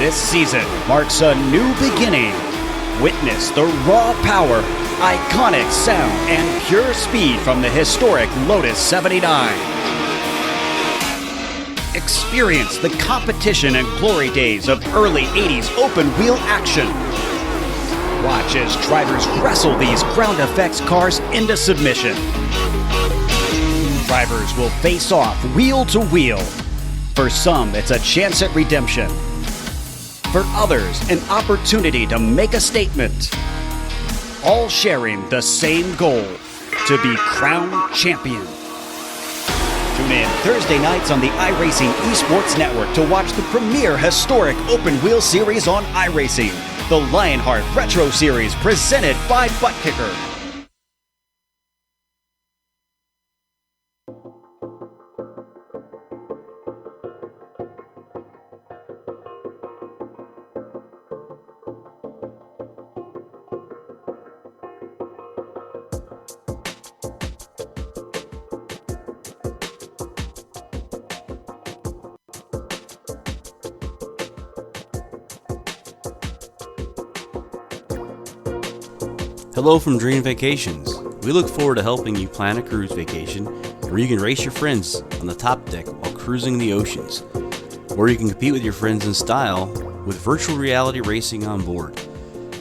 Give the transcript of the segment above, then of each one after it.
This season marks a new beginning. Witness the raw power, iconic sound, and pure speed from the historic Lotus 79. Experience the competition and glory days of early 80s open-wheel action. Watch as drivers wrestle these ground effects cars into submission. Drivers will face off wheel to wheel. For some, it's a chance at redemption. For others, an opportunity to make a statement. All sharing the same goal, to be crowned champion. Tune in Thursday nights on the iRacing Esports Network to watch the premier historic open-wheel series on iRacing, the Lionheart Retro Series presented by Butt Kicker. Hello from Dream Vacations. We look forward to helping you plan a cruise vacation where you can race your friends on the top deck while cruising the oceans. Or you can compete with your friends in style with virtual reality racing on board.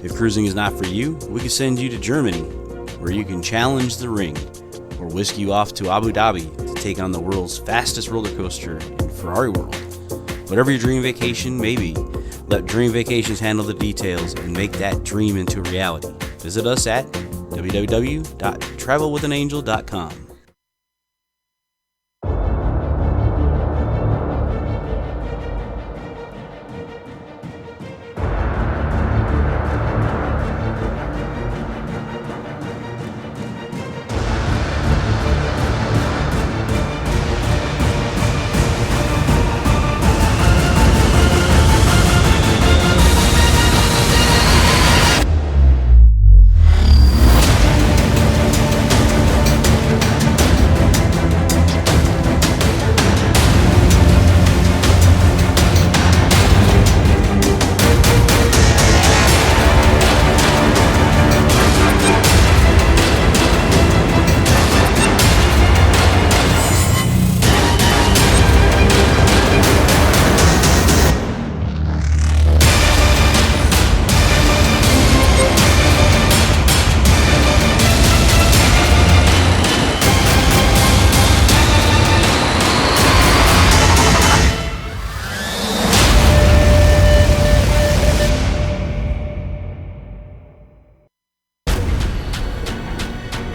If cruising is not for you, we can send you to Germany where you can challenge the ring, or whisk you off to Abu Dhabi to take on the world's fastest roller coaster in Ferrari World. Whatever your dream vacation may be, let Dream Vacations handle the details and make that dream into a reality. Visit us at www.travelwithanangel.com.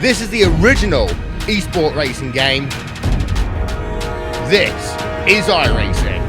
This is the original esport racing game. This is iRacing.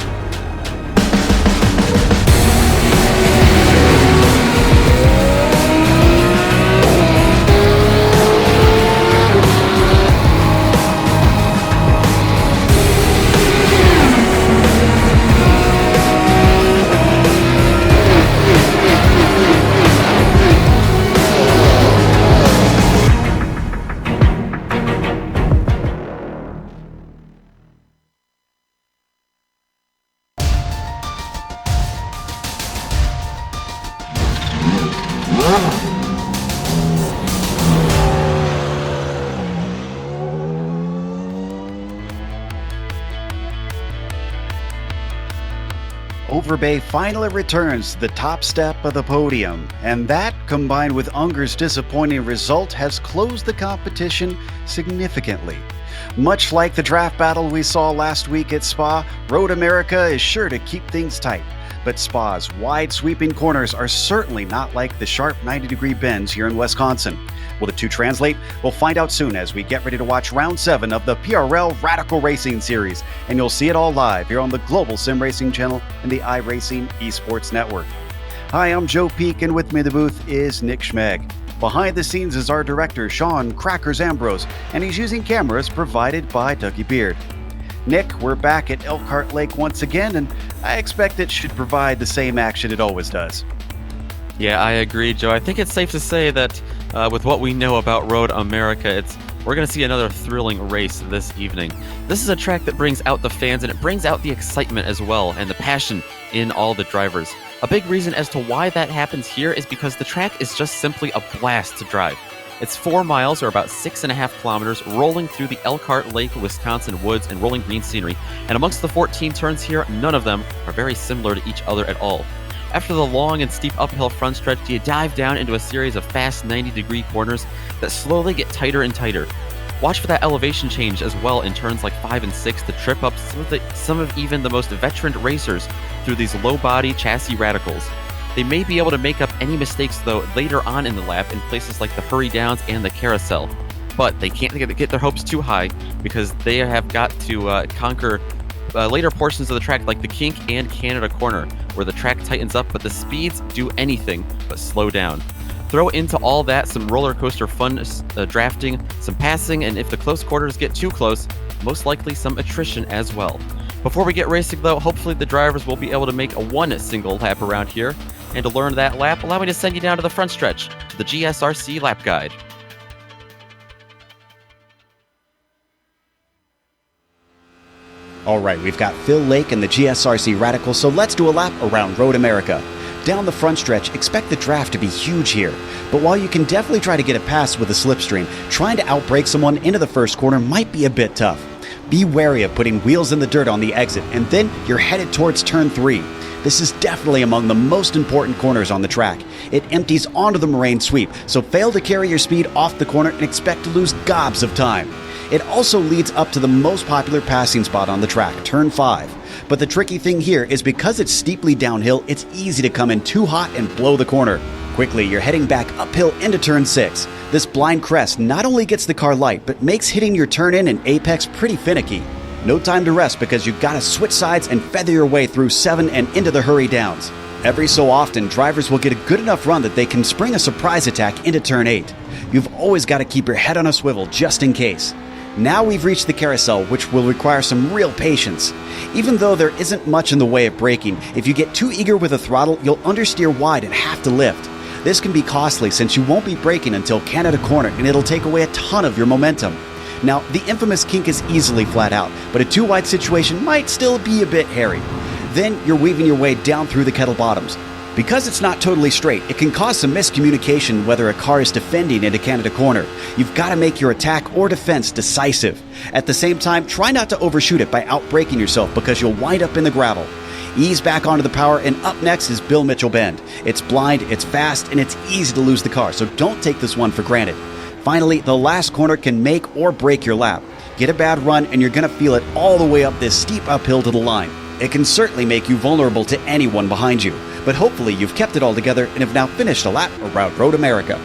Overbay finally returns to the top step of the podium, and that, combined with Unger's disappointing result, has closed the competition significantly. Much like the draft battle we saw last week at Spa, Road America is sure to keep things tight, but Spa's wide sweeping corners are certainly not like the sharp 90-degree bends here in Wisconsin. Will the two translate? We'll find out soon as we get ready to watch Round 7 of the PRL Radical Racing Series, and you'll see it all live here on the Global Sim Racing channel and the iRacing Esports Network. Hi, I'm Joe Peak, and with me in the booth is Nick Schmeg. Behind the scenes is our director, Sean Crackers Ambrose, and he's using cameras provided by Dougie Beard. Nick, we're back at Elkhart Lake once again, and I expect it should provide the same action it always does. Yeah, I agree, Joe. I think it's safe to say that with what we know about Road America, we're going to see another thrilling race this evening. This is a track that brings out the fans, and it brings out the excitement as well, and the passion in all the drivers. A big reason as to why that happens here is because the track is just simply a blast to drive. It's 4 miles, or about 6.5 kilometers, rolling through the Elkhart Lake, Wisconsin woods and rolling green scenery, and amongst the 14 turns here, none of them are very similar to each other at all. After the long and steep uphill front stretch, you dive down into a series of fast 90-degree corners that slowly get tighter and tighter. Watch for that elevation change as well in turns like 5 and 6 to trip up some of even the most veteran racers through these low-body chassis radicals. They may be able to make up any mistakes, though, later on in the lap in places like the hurry downs and the carousel. But they can't get their hopes too high, because they have got to conquer later portions of the track like the Kink and Canada Corner, where the track tightens up, but the speeds do anything but slow down. Throw into all that some roller coaster fun drafting, some passing, and if the close quarters get too close, most likely some attrition as well. Before we get racing, though, hopefully the drivers will be able to make one single lap around here. And to learn that lap, allow me to send you down to the front stretch, to the GSRC lap guide. All right, we've got Phil Lake and the GSRC Radical, so let's do a lap around Road America. Down the front stretch, expect the draft to be huge here. But while you can definitely try to get a pass with a slipstream, trying to outbrake someone into the first corner might be a bit tough. Be wary of putting wheels in the dirt on the exit, and then you're headed towards turn 3. This is definitely among the most important corners on the track. It empties onto the moraine sweep, so fail to carry your speed off the corner and expect to lose gobs of time. It also leads up to the most popular passing spot on the track, turn 5. But the tricky thing here is because it's steeply downhill, it's easy to come in too hot and blow the corner. Quickly, you're heading back uphill into turn 6. This blind crest not only gets the car light, but makes hitting your turn-in and apex pretty finicky. No time to rest because you've got to switch sides and feather your way through 7 and into the hurry downs. Every so often, drivers will get a good enough run that they can spring a surprise attack into turn 8. You've always got to keep your head on a swivel just in case. Now we've reached the carousel, which will require some real patience. Even though there isn't much in the way of braking, if you get too eager with the throttle, you'll understeer wide and have to lift. This can be costly since you won't be braking until Canada Corner, and it'll take away a ton of your momentum. Now, the infamous kink is easily flat out, but a too-wide situation might still be a bit hairy. Then you're weaving your way down through the kettle bottoms. Because it's not totally straight, it can cause some miscommunication whether a car is defending into Canada Corner. You've got to make your attack or defense decisive. At the same time, try not to overshoot it by outbraking yourself because you'll wind up in the gravel. Ease back onto the power, and up next is Bill Mitchell Bend. It's blind, it's fast, and it's easy to lose the car, so don't take this one for granted. Finally, the last corner can make or break your lap. Get a bad run and you're going to feel it all the way up this steep uphill to the line. It can certainly make you vulnerable to anyone behind you, but hopefully you've kept it all together and have now finished a lap around Road America.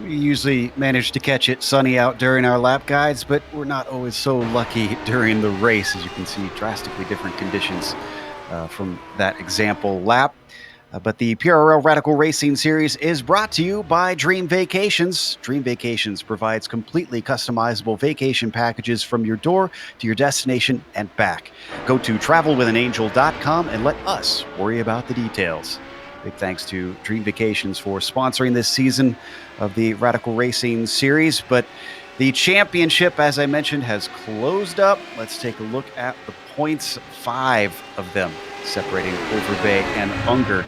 We usually manage to catch it sunny out during our lap guides, but we're not always so lucky during the race. As you can see, drastically different conditions from that example lap. But the PRL Radical Racing Series is brought to you by Dream Vacations. Dream Vacations provides completely customizable vacation packages from your door to your destination and back. Go to travelwithanangel.com and let us worry about the details. Big thanks to Dream Vacations for sponsoring this season of the Radical Racing Series. But the championship, as I mentioned, has closed up. Let's take a look at the points, 5 of them separating Overbay and Unger.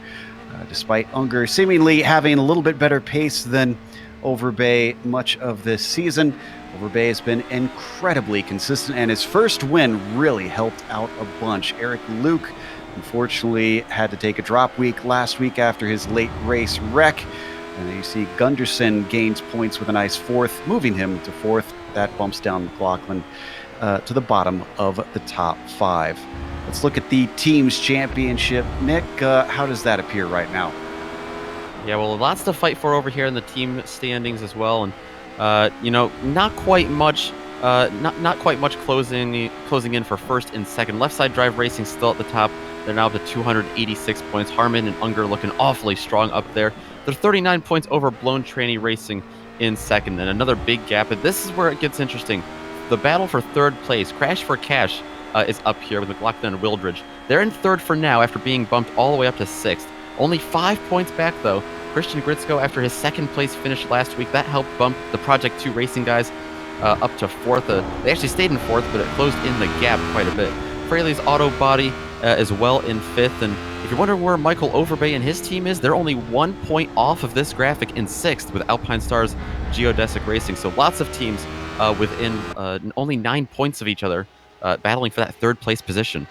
Despite Unger seemingly having a little bit better pace than Overbay much of this season, Overbay has been incredibly consistent, and his first win really helped out a bunch. Eric Luke unfortunately had to take a drop week last week after his late race wreck. And you see Gunderson gains points with a nice 4th, moving him to 4th. That bumps down McLaughlin to the bottom of the top 5. Let's look at the team's championship. Nick, how does that appear right now? Yeah, well, lots to fight for over here in the team standings as well, and not quite much closing in for first and second. Left Side Drive Racing still at the top. They're now up to 286 points. Harmon and Unger looking awfully strong up there. They're 39 points over Blown Tranny Racing in second, and another big gap. And this is where it gets interesting. The battle for third place, Crash for Cash, is up here with McLaughlin and Wildridge. They're in third for now after being bumped all the way up to 6th. Only 5 points back, though. Christian Gritzko, after his second place finish last week, that helped bump the Project 2 Racing guys up to fourth. They actually stayed in fourth, but it closed in the gap quite a bit. Fraley's Auto Body as well in fifth. And if you're wondering where Michael Overbay and his team is, they're only 1 point off of this graphic in sixth with Alpine Stars Geodesic Racing. So lots of teams within only 9 points of each other battling for that third place position.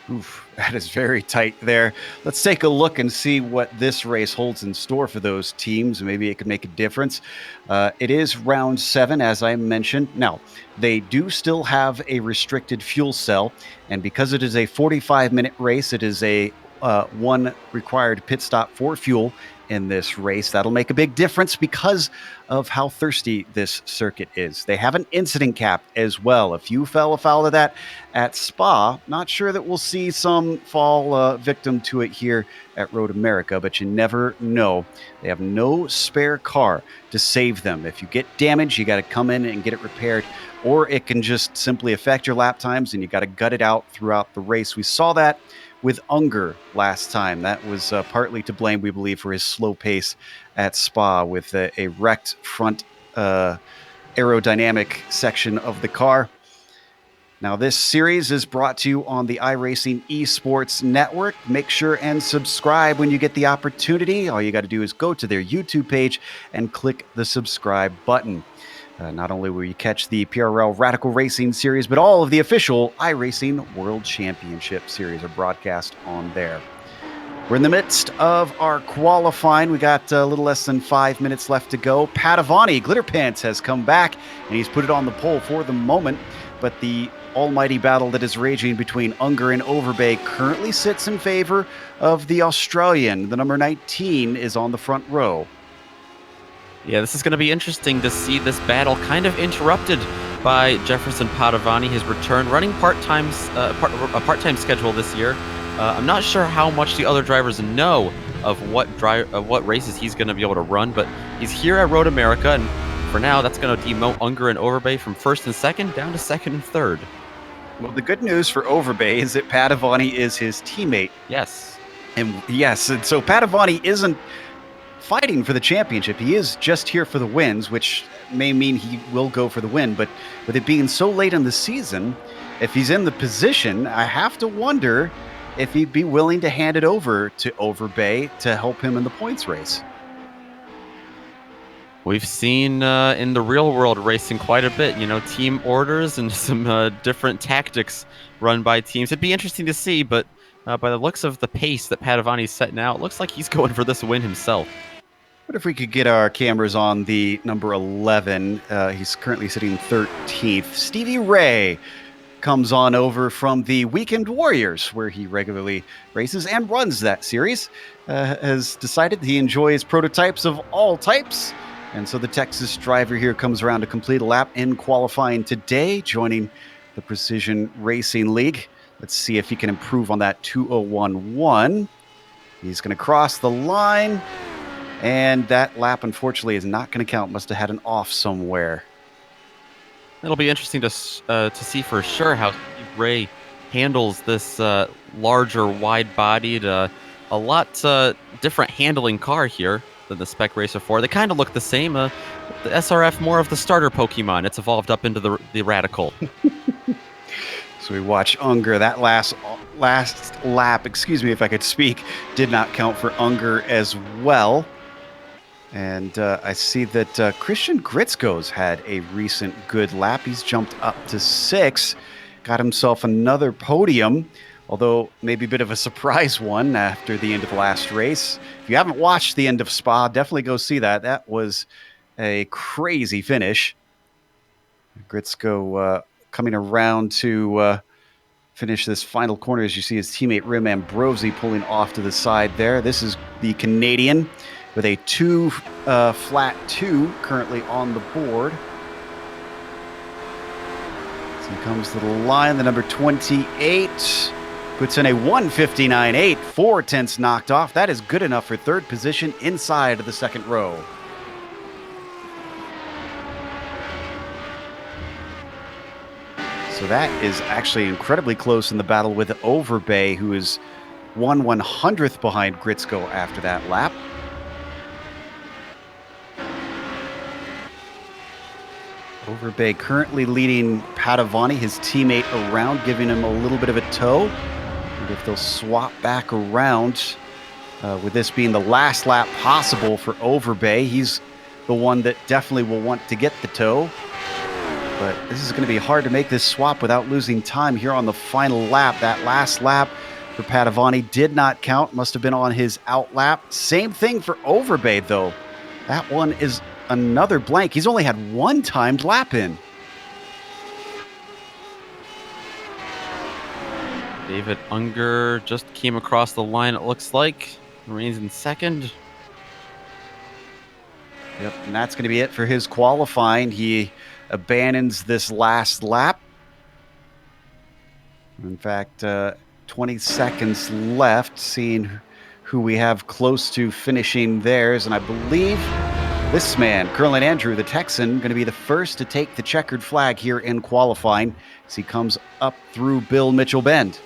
Oof, that is very tight there. Let's take a look and see what this race holds in store for those teams. Maybe it could make a difference. It is round 7, as I mentioned. Now, they do still have a restricted fuel cell, and because it is a 45-minute race, it is a one required pit stop for fuel in this race. That'll make a big difference because of how thirsty this circuit is. They have an incident cap as well. If you fell afoul of that at Spa, not sure that we'll see some fall victim to it here at Road America, but you never know. They have no spare car to save them. If you get damaged, you got to come in and get it repaired, or it can just simply affect your lap times and you got to gut it out throughout the race. We saw that with Unger last time. That was partly to blame, we believe, for his slow pace at Spa with a wrecked front aerodynamic section of the car. Now, this series is brought to you on the iRacing Esports Network. Make sure and subscribe when you get the opportunity. All you got to do is go to their YouTube page and click the subscribe button. Not only will you catch the PRL Radical Racing Series, but all of the official iRacing World Championship Series are broadcast on there. We're in the midst of our qualifying. We got a little less than 5 minutes left to go. Padavani, Glitter Pants, has come back, and he's put it on the pole for the moment. But the almighty battle that is raging between Unger and Overbay currently sits in favor of the Australian. The number 19 is on the front row. Yeah, this is going to be interesting to see this battle kind of interrupted by Jefferson Padavani, his return, running a part-time schedule this year. I'm not sure how much the other drivers know of what races he's going to be able to run, but he's here at Road America, and for now, that's going to demote Unger and Overbay from first and second down to second and third. Well, the good news for Overbay is that Padavani is his teammate. Yes. And so Padavani isn't fighting for the championship. He is just here for the wins, which may mean he will go for the win. But with it being so late in the season, if he's in the position, I have to wonder if he'd be willing to hand it over to Overbay to help him in the points race. We've seen in the real world racing quite a bit, team orders and some different tactics run by teams. It'd be interesting to see, but by the looks of the pace that Padavani's setting out, it looks like he's going for this win himself. What if we could get our cameras on the number 11? He's currently sitting 13th. Stevie Ray comes on over from the Weekend Warriors, where he regularly races and runs that series. Has decided he enjoys prototypes of all types. And so the Texas driver here comes around to complete a lap in qualifying today, joining the Precision Racing League. Let's see if he can improve on that 2:01.1. He's going to cross the line. And that lap, unfortunately, is not going to count. Must have had an off somewhere. It'll be interesting to see for sure how Steve Ray handles this larger, wide-bodied, a lot different handling car here than the Spec Racer 4. They kind of look the same. The SRF, more of the starter Pokemon. It's evolved up into the Radical. So we watch Unger. That last lap, excuse me if I could speak, did not count for Unger as well. And I see that Christian Gritzko's had a recent good lap. He's jumped up to 6, got himself another podium, although maybe a bit of a surprise one after the end of the last race. If you haven't watched the end of Spa, definitely go see that. That was a crazy finish. Gritzko coming around to finish this final corner, as you see his teammate Rim Ambrosi pulling off to the side there. This is the Canadian with a flat 2 currently on the board. So he comes to the line, the number 28 puts in a 1:59.8, 4 tenths knocked off. That is good enough for third position inside of the second row. So that is actually incredibly close in the battle with Overbay, who is 1/100th behind Gritzko after that lap. Overbay currently leading Padavani, his teammate, around, giving him a little bit of a tow. And if they'll swap back around, with this being the last lap possible for Overbay, he's the one that definitely will want to get the tow. But this is going to be hard to make this swap without losing time here on the final lap. That last lap for Padavani did not count, must have been on his out lap. Same thing for Overbay, though. That one is another blank. He's only had one timed lap in. David Unger just came across the line, it looks like. Remains in second. Yep, and that's going to be it for his qualifying. He abandons this last lap. In fact, 20 seconds left, seeing who we have close to finishing theirs. And I believe this man, Curlin Andrew, the Texan, going to be the first to take the checkered flag here in qualifying as he comes up through Bill Mitchell Bend.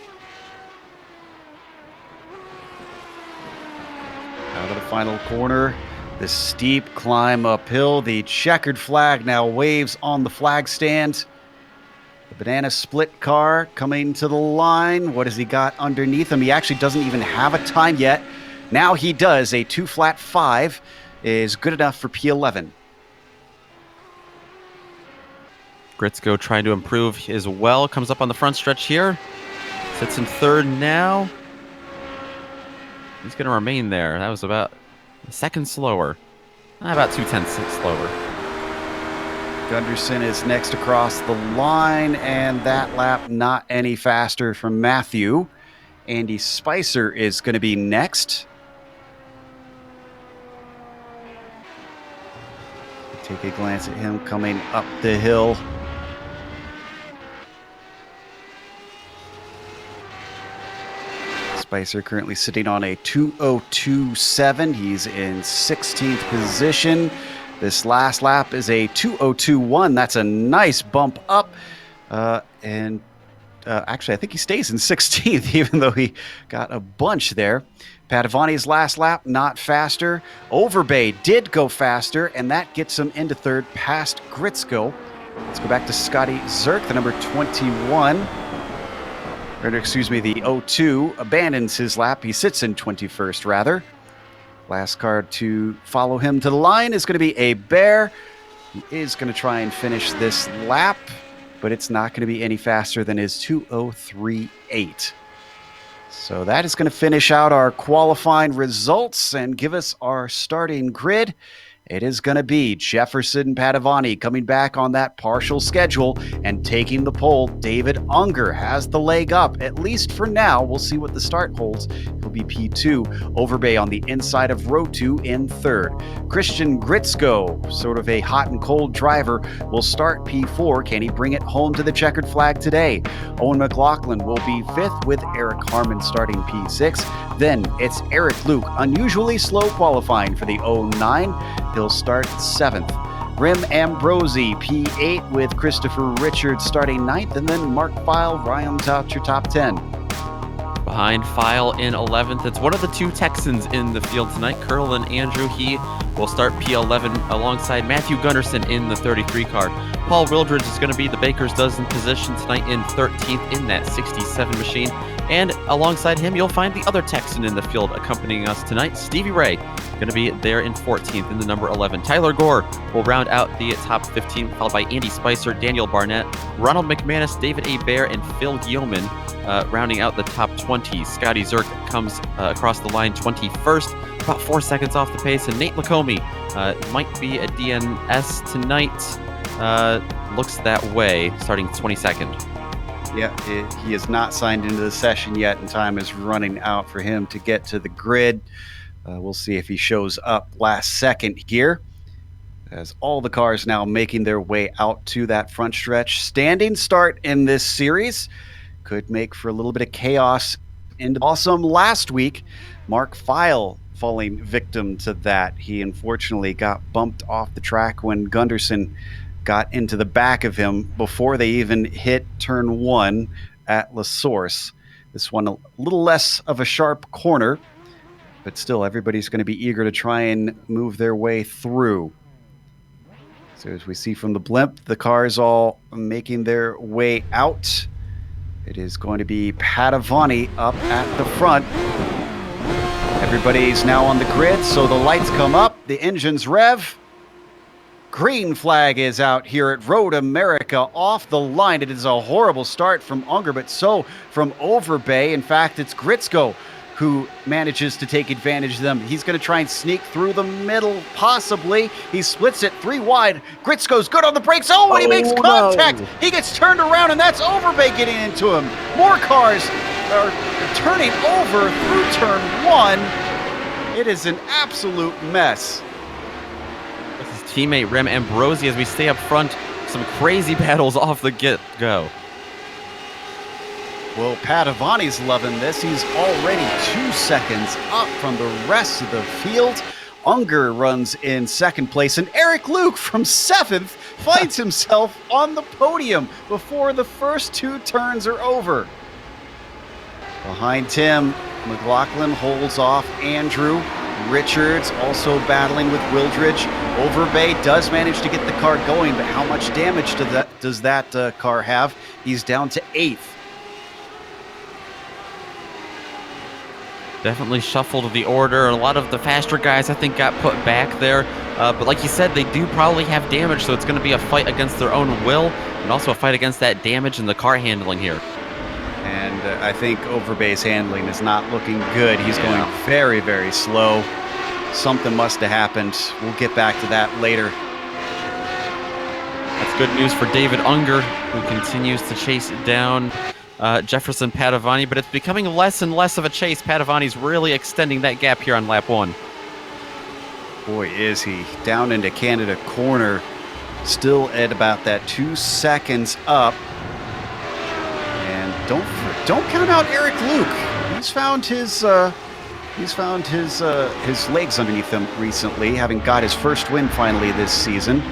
Out of the final corner, the steep climb uphill. The checkered flag now waves on the flag stand. The banana split car coming to the line. What has he got underneath him? He actually doesn't even have a time yet. Now he does. A 2.5 is good enough for P11. Gritzko trying to improve as well. Comes up on the front stretch here. Sits in third now. He's going to remain there. That was about a second slower. About 0.2 slower. Gunderson is next across the line, and that lap not any faster from Matthew. Andy Spicer is going to be next. Take a glance at him coming up the hill. Spicer currently sitting on a 2:02.7. He's in 16th position. This last lap is a 2:02.1. That's a nice bump up. Actually, I think he stays in 16th, even though he got a bunch there. Padavani's last lap, not faster. Overbay did go faster, and that gets him into third past Gritzko. Let's go back to Scotty Zirk, the number 21. Or, excuse me, the 02 abandons his lap. He sits in 21st, rather. Last car to follow him to the line is going to be a Bear, who is going to try and finish this lap, but it's not going to be any faster than his 2:03.8. So that is going to finish out our qualifying results and give us our starting grid. It is going to be Jefferson Padavani coming back on that partial schedule and taking the pole. David Unger has the leg up, at least for now. We'll see what the start holds. He'll be P2. Overbay on the inside of row 2 in third. Christian Gritzko, sort of a hot and cold driver, will start P4. Can he bring it home to the checkered flag today? Owen McLaughlin will be 5th with Eric Harmon starting P6. Then it's Eric Luke, unusually slow qualifying for the 09. He'll start 7th. Rim Ambrosi, P8 with Christopher Richards starting 9th, and then Mark File rounds out your top 10. Behind File in 11th, it's one of the two Texans in the field tonight. Curlin Andrew, he will start P11 alongside Matthew Gunderson in the 33 car. Paul Wildridge is going to be the Baker's Dozen position tonight in 13th in that 67 machine. And alongside him, you'll find the other Texan in the field accompanying us tonight, Stevie Ray, going to be there in 14th in the number 11. Tyler Gore will round out the top 15, followed by Andy Spicer, Daniel Barnett, Ronald McManus, David A. Bear, and Phil Yeoman, rounding out the top 20. Scotty Zirk comes across the line 21st, about 4 seconds off the pace, and Nate Lacombe might be a DNS tonight. Looks that way, starting 22nd. Yeah, he is not signed into the session yet, and time is running out for him to get to the grid. We'll see if he shows up last second here, as all the cars now making their way out to that front stretch. Standing start in this series could make for a little bit of chaos. And awesome last week, Mark File falling victim to that. He unfortunately got bumped off the track when Gunderson got into the back of him before they even hit turn 1 at La Source. This one a little less of a sharp corner, but still everybody's going to be eager to try and move their way through. So as we see from the blimp, the cars all making their way out. It is going to be Padavani up at the front. Everybody's now on the grid, so the lights come up, the engines rev. Green flag is out here at Road America off the line. It is a horrible start from Unger, but so from Overbay. In fact, it's Gritzko who manages to take advantage of them. He's going to try and sneak through the middle, possibly. He splits it 3 wide. Gritzko's good on the brakes. Oh, and he makes contact. No. He gets turned around, and that's Overbay getting into him. More cars are turning over through turn 1. It is an absolute mess. This is teammate Rem Ambrosi as we stay up front. Some crazy battles off the get-go. Well, Padavani's loving this. He's already 2 seconds up from the rest of the field. Unger runs in second place, and Eric Luke from 7th finds himself on the podium before the first 2 turns are over. Behind him, McLaughlin holds off Andrew. Richards also battling with Wildridge. Overbay does manage to get the car going, but how much damage does that car have? He's down to 8th. Definitely shuffled the order. A lot of the faster guys, I think, got put back there. But like you said, they do probably have damage, so it's going to be a fight against their own will, and also a fight against that damage in the car handling here. And I think Overbay's handling is not looking good. He's going very, very slow. Something must have happened. We'll get back to that later. That's good news for David Unger, who continues to chase down Jefferson Padavani, but it's becoming less and less of a chase. Padavani's really extending that gap here on lap 1. Boy, is he. Down into Canada corner, still at about that 2 seconds up. And don't count out Eric Luke. He's found his legs underneath him recently, having got his first win finally this season. So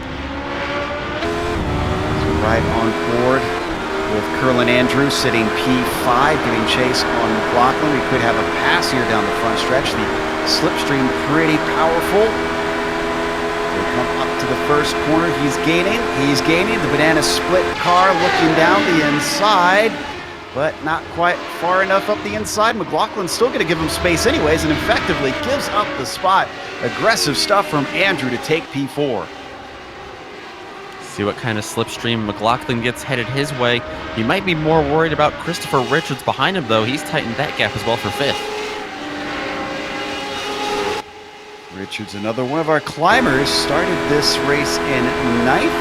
right on board with Curlin Andrews sitting P5, getting chase on McLaughlin. We could have a pass here down the front stretch. The slipstream pretty powerful. They come up to the first corner. He's gaining. The banana split car looking down the inside, but not quite far enough up the inside. McLaughlin's still going to give him space anyways, and effectively gives up the spot. Aggressive stuff from Andrew to take P4. See what kind of slipstream McLaughlin gets headed his way. He might be more worried about Christopher Richards behind him, though. He's tightened that gap as well for 5th. Richards, another one of our climbers, started this race in 9th.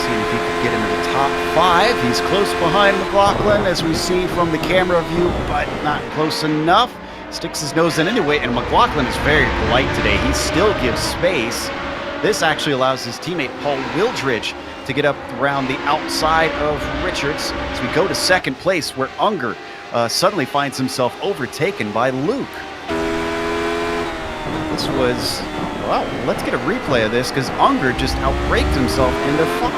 Seeing if he could get into the top 5. He's close behind McLaughlin, as we see from the camera view, but not close enough. Sticks his nose in anyway, and McLaughlin is very polite today. He still gives space. This actually allows his teammate Paul Wildridge to get up around the outside of Richards as we go to second place, where Unger suddenly finds himself overtaken by Luke. This was, well, let's get a replay of this because Unger just outbraked himself into 5.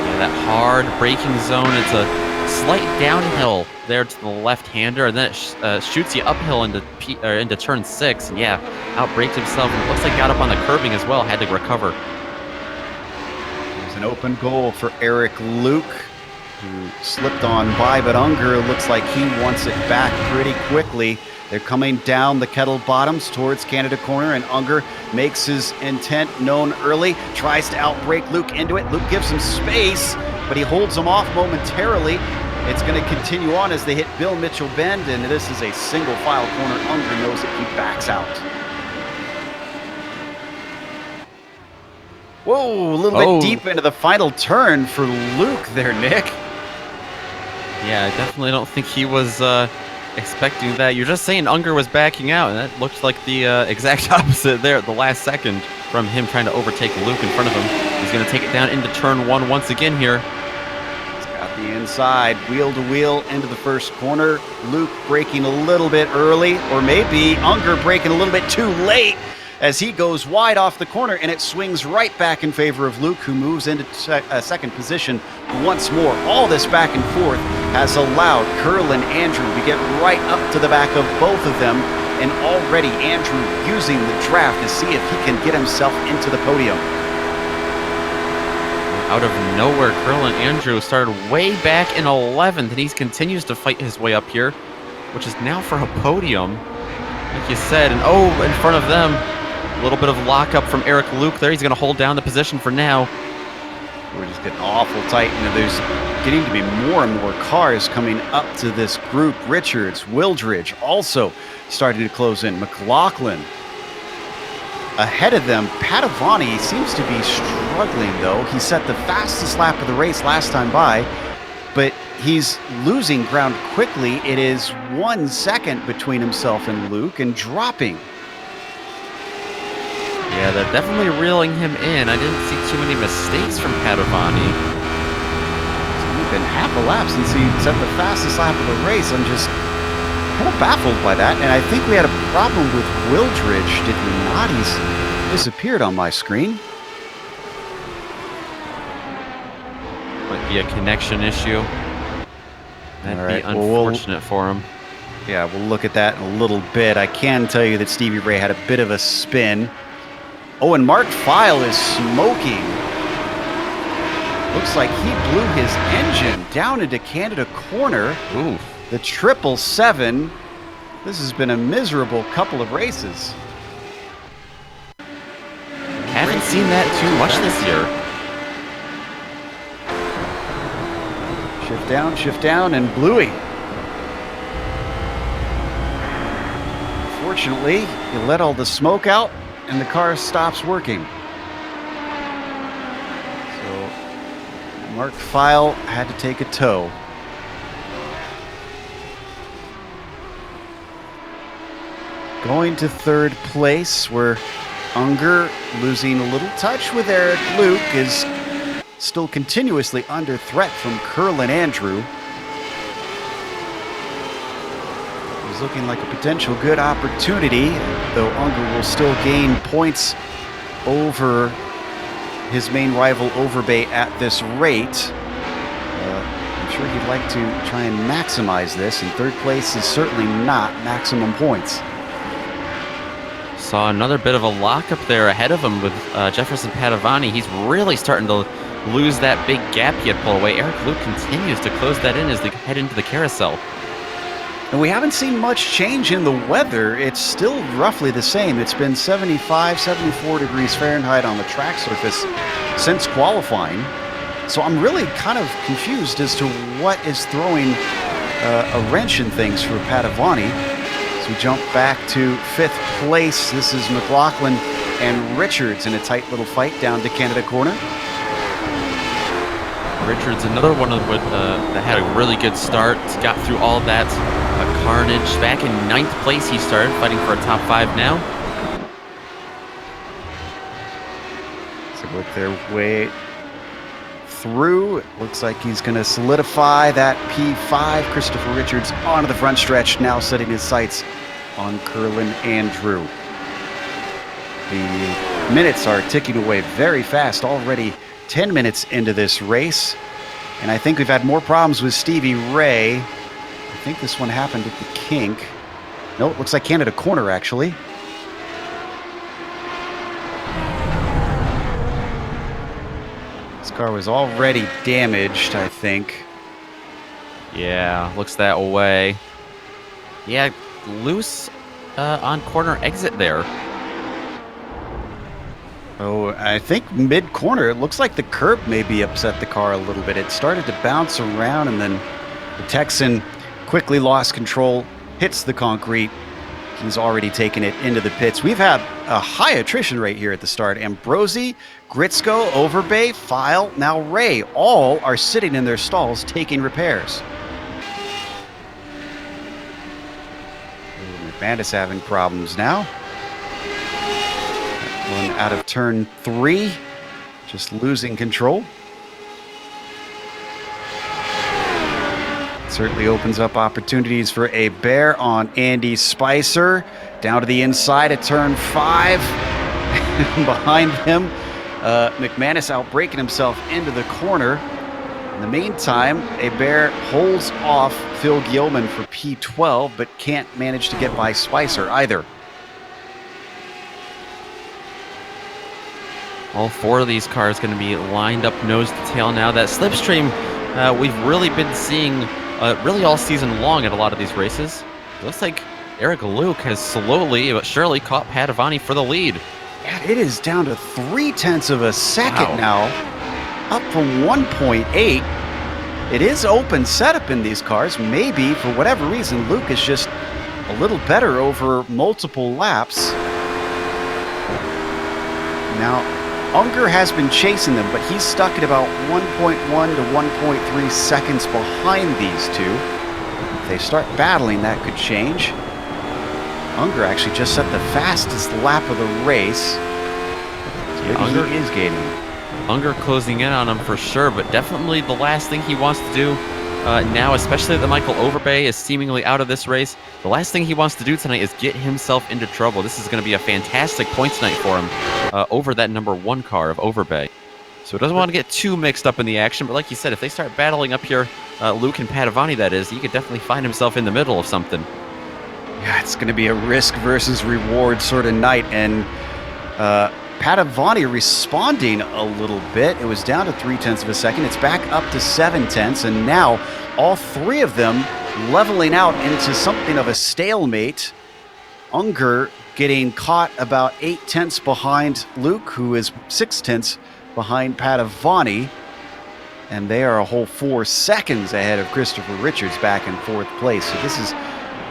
Yeah, that hard braking zone. It's a slight downhill there to the left-hander, and then it shoots you uphill into turn 6. And yeah, outbraked himself. And it looks like got up on the curbing as well. Had to recover. There's an open goal for Eric Luke, who slipped on by, but Unger looks like he wants it back pretty quickly. They're coming down the kettle bottoms towards Canada corner, and Unger makes his intent known early, tries to outbrake Luke into it. Luke gives him space, but he holds him off momentarily. It's going to continue on as they hit Bill Mitchell Bend, and this is a single file corner. Unger knows that he backs out. Whoa, a little bit deep into the final turn for Luke there, Nick. Yeah, I definitely don't think he was expecting that. You're just saying Unger was backing out, and that looked like the exact opposite there at the last second from him trying to overtake Luke in front of him. He's going to take it down into turn 1 once again here. He's got the inside, wheel to wheel into the first corner. Luke braking a little bit early, or maybe Unger braking a little bit too late as he goes wide off the corner, and it swings right back in favor of Luke, who moves into second position once more. All this back and forth has allowed Curlin Andrew to get right up to the back of both of them, and already Andrew using the draft to see if he can get himself into the podium. Out of nowhere, Curlin Andrew started way back in 11th, and he continues to fight his way up here, which is now for a podium, like you said. And oh, in front of them, a little bit of lockup from Eric Luke there. He's going to hold down the position for now. We're just getting awful tight, and there's getting to be more and more cars coming up to this group. Richards, Wildridge also starting to close in. McLaughlin ahead of them. Padovani seems to be struggling, though. He set the fastest lap of the race last time by, but he's losing ground quickly. It is 1 second between himself and Luke, and dropping. Yeah, they're definitely reeling him in. I didn't see too many mistakes from Padovani. It's only been half a lap since he set the fastest lap of the race. I'm just kind of baffled by that. And I think we had a problem with Wildridge, did we not? He's disappeared on my screen. Might be a connection issue. That'd All right, be unfortunate for him. Yeah, we'll look at that in a little bit. I can tell you that Stevie Ray had a bit of a spin. Oh, and Mark File is smoking. Looks like he blew his engine down into Canada Corner. Ooh. The 777. This has been a miserable couple of races. Haven't seen that too much this year. Shift down, and Bluey. Fortunately, you let all the smoke out, and the car stops working. So, Mark File had to take a tow. Going to third place, where Unger, losing a little touch with Eric Luke, is still continuously under threat from Curlin Andrew. It's looking like a potential good opportunity, though Unger will still gain points over his main rival Overbay at this rate. I'm sure he'd like to try and maximize this, and third place is certainly not maximum points. Saw another bit of a lockup there ahead of him with Jefferson Padovani. He's really starting to lose that big gap he had pulled away. Eric Luke continues to close that in as they head into the carousel. And we haven't seen much change in the weather. It's still roughly the same. It's been 75, 74 degrees Fahrenheit on the track surface since qualifying. So I'm really kind of confused as to what is throwing a wrench in things for Padovani. So we jump back to fifth place. This is McLaughlin and Richards in a tight little fight down to Canada Corner. Richards, another one that had a really good start, got through all that carnage. Back in ninth place, he started fighting for a top 5 now. So work their way through. It looks like he's going to solidify that P5. Christopher Richards onto the front stretch, now setting his sights on Curlin Andrew. The minutes are ticking away very fast, already 10 minutes into this race. And I think we've had more problems with Stevie Ray. I think this one happened at the kink. No, it looks like Canada Corner, actually. This car was already damaged, I think. Yeah, looks that way. Yeah, loose on corner exit there. Oh, I think mid-corner, it looks like the curb maybe upset the car a little bit. It started to bounce around, and then the Texan quickly lost control, hits the concrete. He's already taken it into the pits. We've had a high attrition rate here at the start. Ambrosi, Gritzko, Overbay, File, now Ray, all are sitting in their stalls taking repairs. McManus having problems now. One out of turn 3, just losing control. Certainly opens up opportunities for a bear on Andy Spicer. Down to the inside at turn 5. Behind him, McManus outbraking himself into the corner. In the meantime, a bear holds off Phil Gilman for P12, but can't manage to get by Spicer either. All 4 of these cars going to be lined up nose to tail now. That slipstream we've really been seeing really all season long at a lot of these races. It looks like Eric Luke has slowly but surely caught Padavani for the lead. Yeah, it is down to 0.3 of a second Wow. now, up from 1.8. It is open setup in these cars. Maybe, for whatever reason, Luke is just a little better over multiple laps. Now, Unger has been chasing them, but he's stuck at about 1.1 to 1.3 seconds behind these two. If they start battling, that could change. Unger actually just set the fastest lap of the race. So Unger he is gaining. Unger closing in on him for sure, but definitely the last thing he wants to do now, especially that Michael Overbay is seemingly out of this race, the last thing he wants to do tonight is get himself into trouble. This is going to be a fantastic points night for him over that number 1 car of Overbay. So he doesn't want to get too mixed up in the action, but like you said, if they start battling up here, Luke and Padavani that is, he could definitely find himself in the middle of something. Yeah, it's going to be a risk versus reward sort of night, and Padavani responding a little bit. It was down to 0.3 of a second. It's back up to 0.7, and now all 3 of them leveling out into something of a stalemate. Unger getting caught about 0.8 behind Luke, who is 0.6 behind Padavani, and they are a whole 4 seconds ahead of Christopher Richards back in 4th place. So this is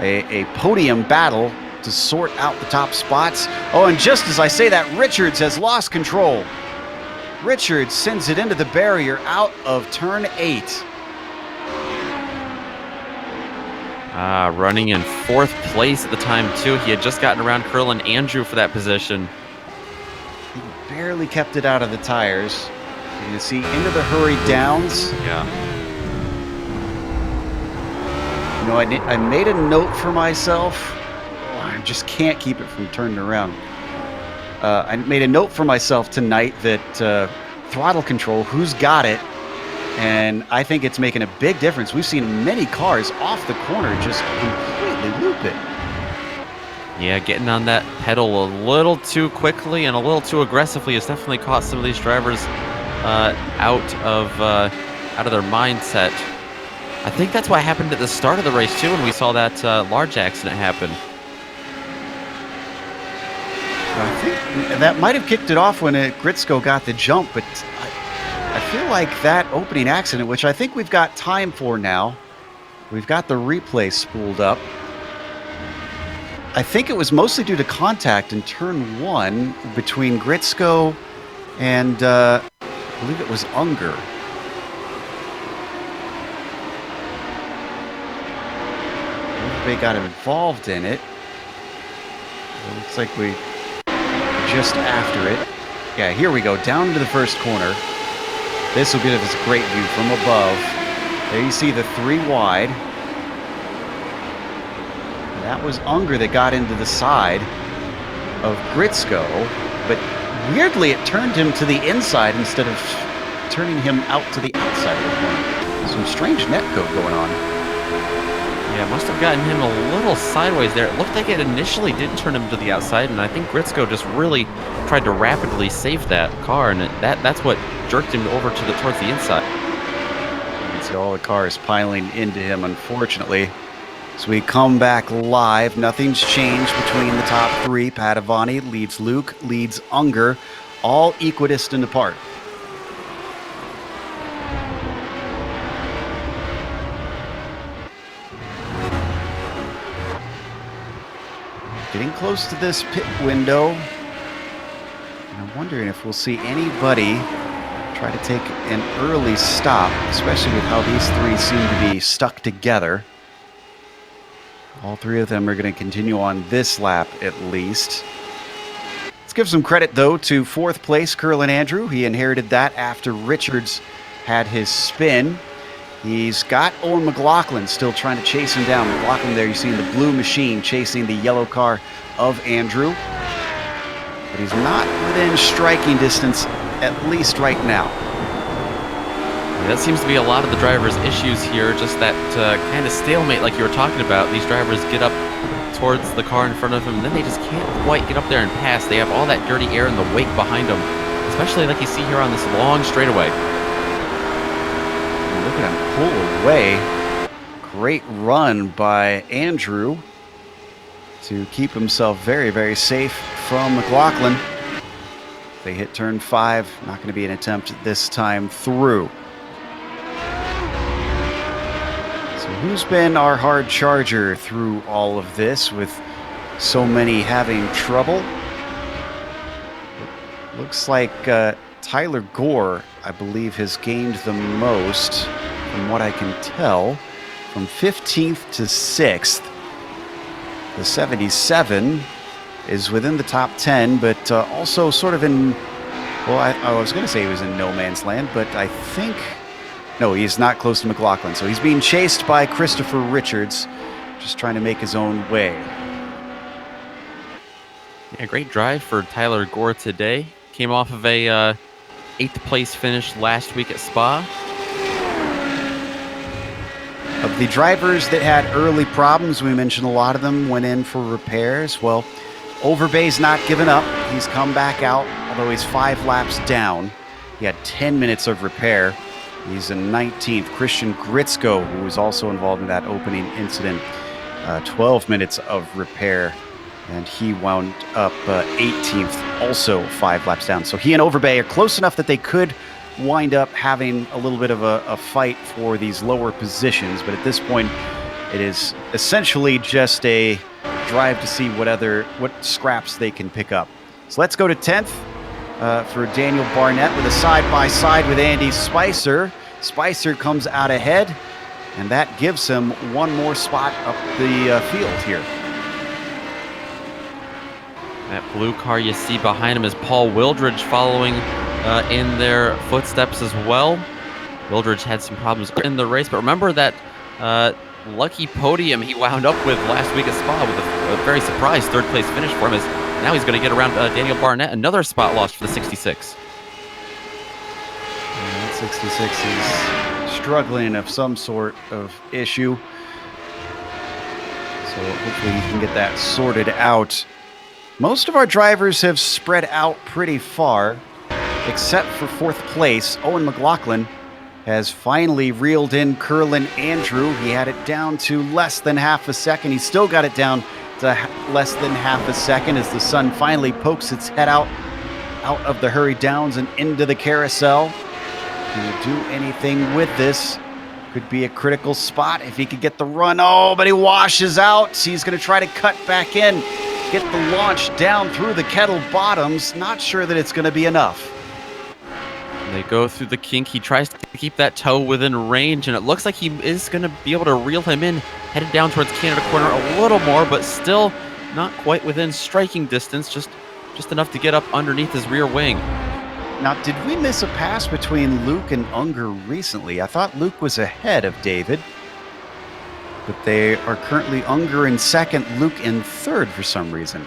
a podium battle to sort out the top spots. Oh, and just as I say that, Richards has lost control. Richards sends it into the barrier out of turn 8. Running in 4th place at the time, too. He had just gotten around Curlin Andrew for that position. He barely kept it out of the tires. You can see into the hurry downs. Yeah. You know, I made a note for myself. I just can't keep it from turning around. I made a note for myself tonight that throttle control, who's got it? And I think it's making a big difference. We've seen many cars off the corner just completely loop it. Yeah, getting on that pedal a little too quickly and a little too aggressively has definitely caught some of these drivers out of their mindset. I think that's what happened at the start of the race too, when we saw that large accident happen. I think that might have kicked it off when Gritsko got the jump, but I feel like that opening accident, which I think we've got time for now, we've got the replay spooled up. I think it was mostly due to contact in turn 1 between Gritsko and I believe it was Unger. They got involved in it. It looks like we just after it. Yeah, here we go, down to the first corner. This will give us a great view from above. There you see the 3 wide. And that was Unger that got into the side of Gritsko, but weirdly it turned him to the inside instead of turning him out to the outside of the corner. Some strange netcode going on. Yeah, must have gotten him a little sideways there. It looked like it initially did turn him to the outside, and I think Gritsko just really tried to rapidly save that car, and that's what jerked him over to towards the inside. You can see all the cars piling into him, unfortunately. So we come back live. Nothing's changed between the top 3. Padavani leads Luke, leads Unger, all equidistant apart. Getting close to this pit window. And I'm wondering if we'll see anybody try to take an early stop, especially with how these 3 seem to be stuck together. All 3 of them are going to continue on this lap at least. Let's give some credit, though, to 4th place, Curlin Andrew. He inherited that after Richards had his spin. He's got Owen McLaughlin still trying to chase him down. McLaughlin there, you see in the blue machine chasing the yellow car of Andrew. But he's not within striking distance, at least right now. That seems to be a lot of the drivers' issues here, just that kind of stalemate like you were talking about. These drivers get up towards the car in front of them, and then they just can't quite get up there and pass. They have all that dirty air in the wake behind them. It's especially like you see here on this long straightaway. Look at him pull away. Great run by Andrew to keep himself very, very safe from McLaughlin. They hit turn 5. Not going to be an attempt this time through. So who's been our hard charger through all of this with so many having trouble? It looks like Tyler Gore, I believe, has gained the most from what I can tell, from 15th to 6th. The 77 is within the top 10, but also sort of in, well, I was going to say he was in no man's land, but I think, no, he's not close to McLaughlin. So he's being chased by Christopher Richards, just trying to make his own way. Yeah, great drive for Tyler Gore today. Came off of a 8th place finish last week at Spa. Of the drivers that had early problems, we mentioned a lot of them went in for repairs. Well, Overbay's not given up. He's come back out, although he's 5 laps down. He had 10 minutes of repair. He's in 19th. Christian Gritzko, who was also involved in that opening incident, 12 minutes of repair. And he wound up 18th, also 5 laps down. So he and Overbay are close enough that they could wind up having a little bit of a fight for these lower positions. But at this point, it is essentially just a drive to see what scraps they can pick up. So let's go to 10th for Daniel Barnett with a side-by-side with Andy Spicer. Spicer comes out ahead, and that gives him one more spot up the field here. That blue car you see behind him is Paul Wildridge following in their footsteps as well. Wildridge had some problems in the race, but remember that lucky podium he wound up with last week at Spa with a very surprise 3rd place finish for him. As now he's going to get around Daniel Barnett, another spot lost for the 66. That 66 is struggling of some sort of issue, so hopefully he can get that sorted out. Most of our drivers have spread out pretty far, except for 4th place. Owen McLaughlin has finally reeled in Curlin Andrew. He had it down to less than half a second. He still got it down to less than half a second as the sun finally pokes its head out of the Hurry Downs and into the carousel. Can he do anything with this? Could be a critical spot if he could get the run. Oh, but he washes out. He's going to try to cut back in, get the launch down through the kettle bottoms. Not sure that it's going to be enough. They go through the kink. He tries to keep that toe within range, and it looks like he is going to be able to reel him in, headed down towards Canada Corner a little more, but still not quite within striking distance, just enough to get up underneath his rear wing. Now, did we miss a pass between Luke and Unger recently? I thought Luke was ahead of David, but they are currently Unger in 2nd, Luke in 3rd for some reason.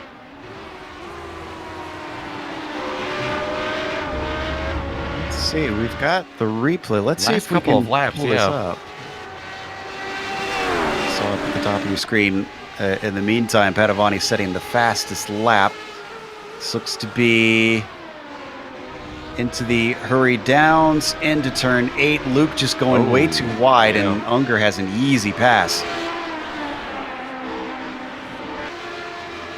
Let's see, we've got the replay. Let's see if we couple can of laps, pull this up. Saw up at the top of your screen. In the meantime, Padovani setting the fastest lap. This looks to be into the Hurry Downs, into turn 8. Luke just going way too wide, and Unger has an easy pass.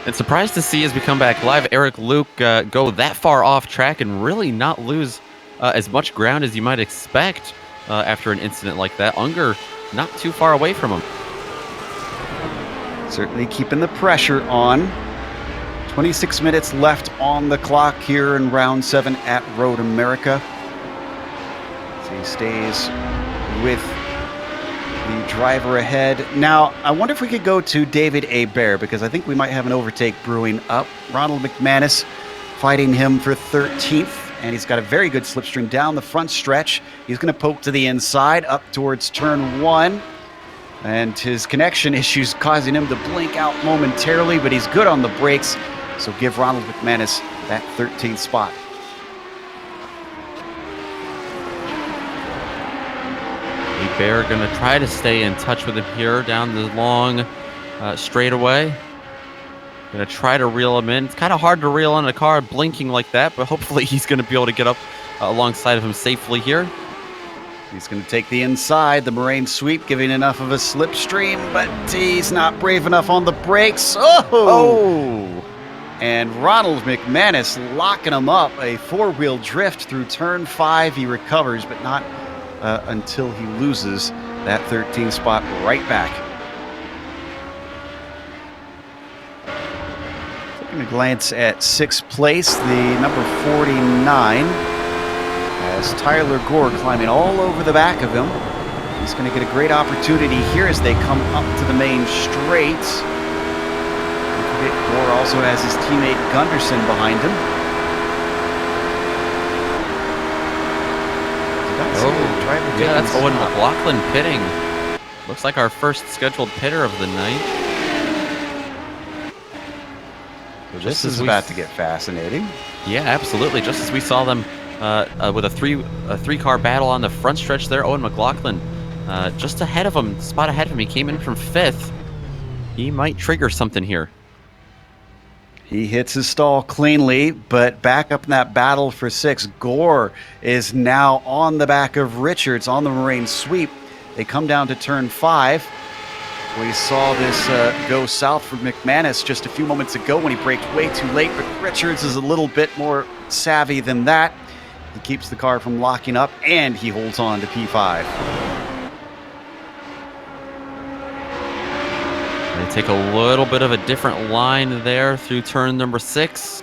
And surprised to see as we come back live, Eric Luke go that far off track and really not lose as much ground as you might expect after an incident like that. Unger not too far away from him. Certainly keeping the pressure on. 26 minutes left on the clock here in round 7 at Road America. So he stays with the driver ahead. Now, I wonder if we could go to David Hebert, because I think we might have an overtake brewing up. Ronald McManus fighting him for 13th, and he's got a very good slipstream down the front stretch. He's going to poke to the inside, up towards turn 1. And his connection issues causing him to blink out momentarily, but he's good on the brakes. So give Ronald McManus that 13th spot. Bear going to try to stay in touch with him here down the long straightaway. Gonna try to reel him in. It's kind of hard to reel in a car blinking like that, but hopefully he's gonna be able to get up alongside of him safely here. He's going to take the inside, the Moraine sweep, giving enough of a slipstream, but he's not brave enough on the brakes. Oh! And Ronald McManus locking him up. A four-wheel drift through turn 5. He recovers, but not until he loses that 13th spot right back. Taking a glance at 6th place, the number 49. As Tyler Gore climbing all over the back of him. He's going to get a great opportunity here as they come up to the main straight. Don't forget, Gore also has his teammate Gunderson behind him. Yeah, that's Owen McLaughlin pitting. Looks like our first scheduled pitter of the night. So this is about to get fascinating. Yeah, absolutely. Just as we saw them with a three-car battle on the front stretch there, Owen McLaughlin just ahead of him, spot ahead of him. He came in from 5th. He might trigger something here. He hits his stall cleanly, but back up in that battle for 6. Gore is now on the back of Richards on the Moraine sweep. They come down to turn 5. We saw this go south for McManus just a few moments ago when he braked way too late, but Richards is a little bit more savvy than that. He keeps the car from locking up, and he holds on to P5. They take a little bit of a different line there through turn number 6.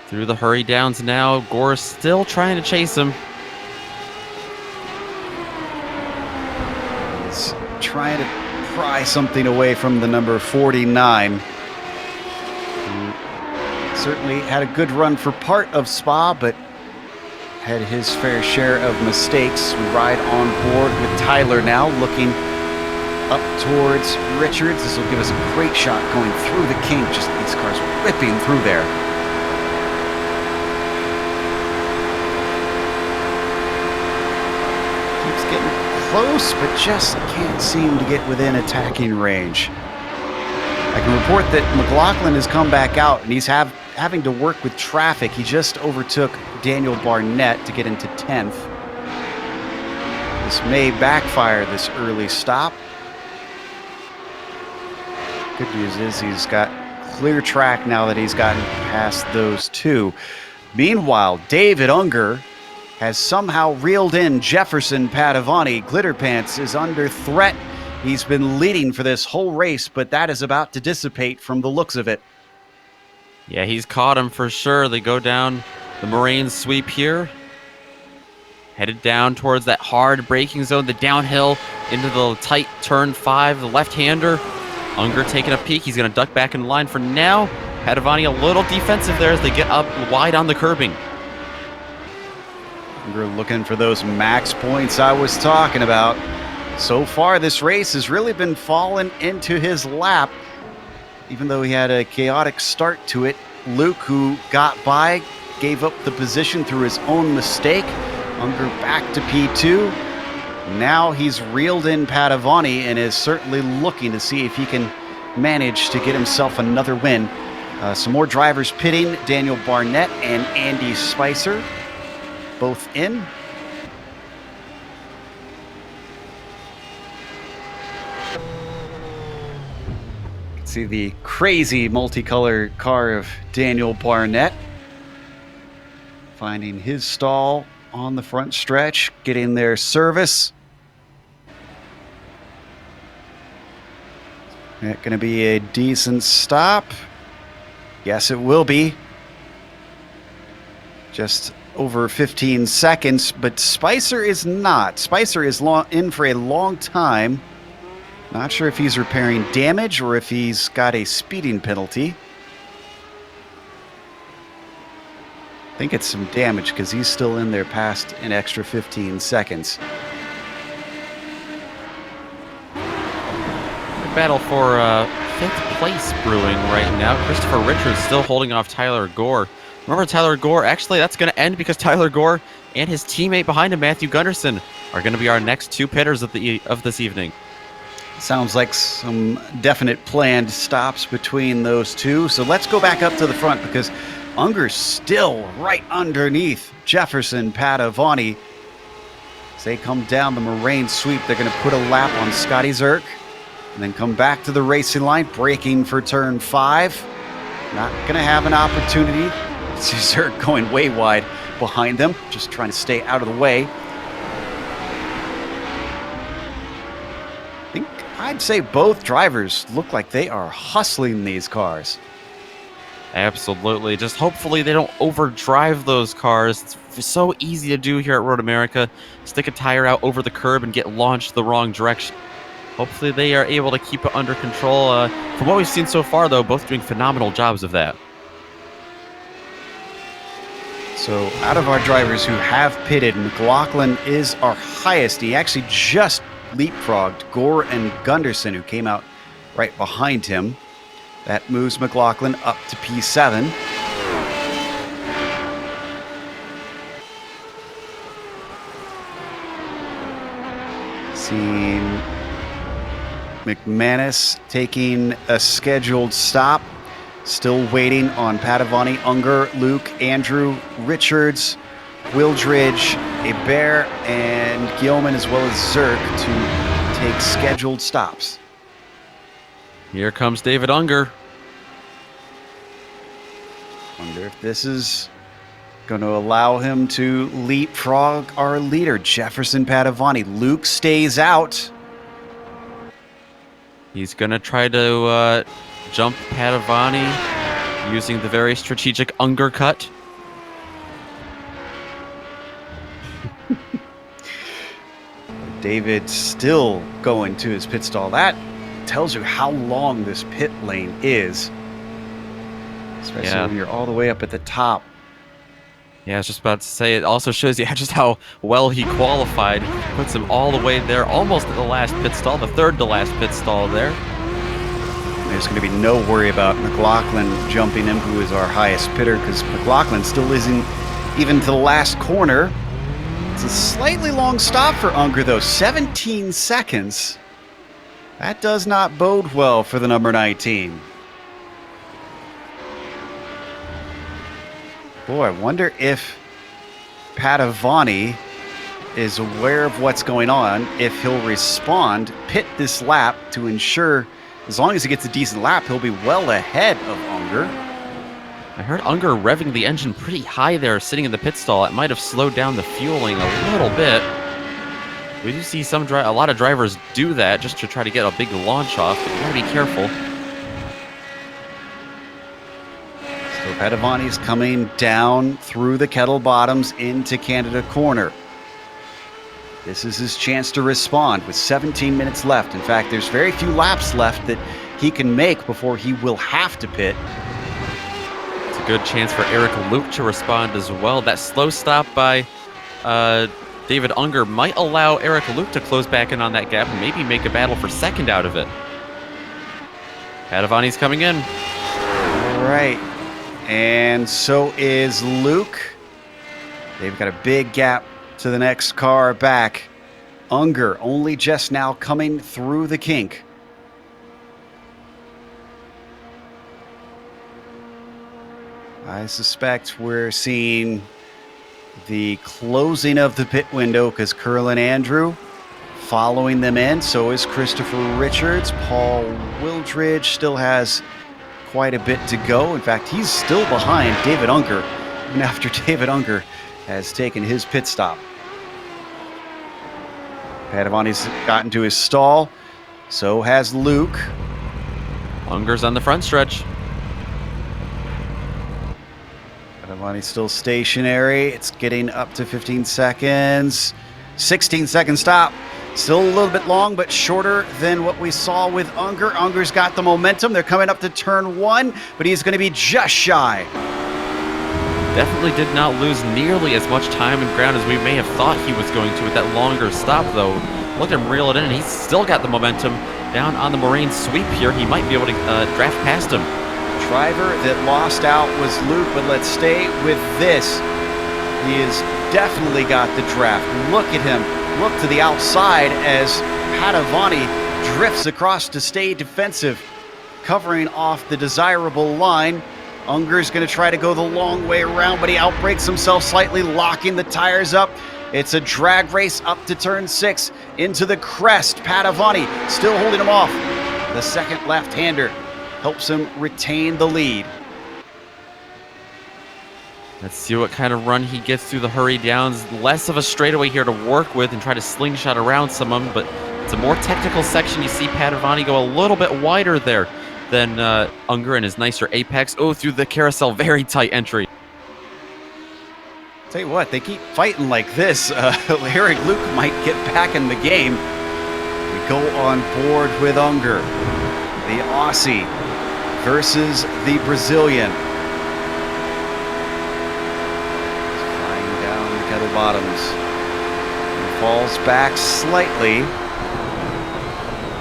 Through the hurry downs now. Gore still trying to chase him. He's trying to pry something away from the number 49. Who certainly had a good run for part of Spa, but had his fair share of mistakes. We ride on board with Tyler now, looking up towards Richards. This will give us a great shot going through the kink. Just these cars whipping through there. Keeps getting close, but just can't seem to get within attacking range. I can report that McLaughlin has come back out, and he's having to work with traffic. He just overtook Daniel Barnett to get into 10th. This may backfire, this early stop. Good news is he's got clear track now that he's gotten past those two. Meanwhile, David Unger has somehow reeled in Jefferson Padavani. Glitterpants is under threat. He's been leading for this whole race, but that is about to dissipate from the looks of it. Yeah, he's caught him for sure. They go down the Moraine sweep here. Headed down towards that hard braking zone, the downhill into the tight turn 5, the left-hander. Unger taking a peek. He's going to duck back in line for now. Padavani a little defensive there as they get up wide on the curbing. Unger looking for those max points I was talking about. So far, this race has really been falling into his lap. Even though he had a chaotic start to it, Luke, who got by, gave up the position through his own mistake. Unger back to P2. Now he's reeled in Padavani and is certainly looking to see if he can manage to get himself another win. Some more drivers pitting. Daniel Barnett and Andy Spicer both in. See the crazy multicolored car of Daniel Barnett finding his stall on the front stretch, getting their service. That going to be a decent stop. Yes, it will be. Just over 15 seconds, but Spicer is not. Spicer is in for a long time. Not sure if he's repairing damage or if he's got a speeding penalty. I think it's some damage because he's still in there past an extra 15 seconds. Battle for 5th place brewing right now. Christopher Richards still holding off Tyler Gore. Remember, Tyler Gore, actually that's going to end because Tyler Gore and his teammate behind him, Matthew Gunderson, are going to be our next 2 pitters of this evening. Sounds like some definite planned stops between those two. So let's go back up to the front because Unger's still right underneath Jefferson Padavani. As they come down the moraine sweep, they're going to put a lap on Scotty Zerk and then come back to the racing line, braking for turn 5. Not going to have an opportunity. See Zerk going way wide behind them, just trying to stay out of the way. I think I'd say both drivers look like they are hustling these cars. Absolutely. Just hopefully they don't overdrive those cars. It's so easy to do here at Road America. Stick a tire out over the curb and get launched the wrong direction. Hopefully they are able to keep it under control. From what we've seen so far, though, both doing phenomenal jobs of that. So out of our drivers who have pitted, McLaughlin is our highest. He actually just leapfrogged Gore and Gunderson, who came out right behind him. That moves McLaughlin up to P7. Seeing McManus taking a scheduled stop. Still waiting on Padavani, Unger, Luke, Andrew, Richards, Wildridge, Hebert, and Gilman, as well as Zerk, to take scheduled stops. Here comes David Unger. Wonder if this is going to allow him to leapfrog our leader, Jefferson Padavani. Luke stays out. He's going to try to jump Padavani using the very strategic Unger cut. David still going to his pit stall. That tells you how long this pit lane is, especially when you're all the way up at the top. Yeah, I was just about to say, it also shows you just how well he qualified. Puts him all the way there, almost at the last pit stall, the third to last pit stall there. There's going to be no worry about McLaughlin jumping him, who is our highest pitter, because McLaughlin still isn't even to the last corner. It's a slightly long stop for Unger, though, 17 seconds. That does not bode well for the number 19. Boy, I wonder if Padavani is aware of what's going on, if he'll respond, pit this lap to ensure, as long as he gets a decent lap, he'll be well ahead of Unger. I heard Unger revving the engine pretty high there, sitting in the pit stall. It might have slowed down the fueling a little bit. We do see a lot of drivers do that just to try to get a big launch off, but you gotta be careful. So Padavani's coming down through the kettle bottoms into Canada Corner. This is his chance to respond with 17 minutes left. In fact, there's very few laps left that he can make before he will have to pit. It's a good chance for Eric Luke to respond as well. That slow stop by David Unger might allow Eric Luke to close back in on that gap and maybe make a battle for second out of it. Padavani's coming in. All right. And so is Luke. They've got a big gap to the next car back. Unger only just now coming through the kink. I suspect we're seeing the closing of the pit window because Curlin Andrew following them in. So is Christopher Richards. Paul Wildridge still has quite a bit to go. In fact, he's still behind David Unger, even after David Unger has taken his pit stop. Padavani's gotten to his stall. So has Luke. Unger's on the front stretch. Padavani's still stationary. It's getting up to 15 seconds. 16-second stop. Still a little bit long, but shorter than what we saw with Unger. Unger's got the momentum. They're coming up to turn 1, but he's going to be just shy. Definitely did not lose nearly as much time and ground as we may have thought he was going to with that longer stop, though. Look at him reel it in, and he's still got the momentum down on the moraine sweep here. He might be able to draft past him. Driver that lost out was Luke, but let's stay with this. He has definitely got the draft. Look at him. Look to the outside as Padavani drifts across to stay defensive, covering off the desirable line. Unger's going to try to go the long way around, but he outbrakes himself slightly, locking the tires up. It's a drag race up to turn 6, into the crest. Padavani still holding him off. The second left-hander helps him retain the lead. Let's see what kind of run he gets through the hurry downs. Less of a straightaway here to work with and try to slingshot around some of them, but it's a more technical section. You see Padavani go a little bit wider there than Unger in his nicer apex. Oh, through the carousel, very tight entry. Tell you what, they keep fighting like this. Eric Luke might get back in the game. We go on board with Unger, the Aussie versus the Brazilian. Kettle bottoms. He falls back slightly,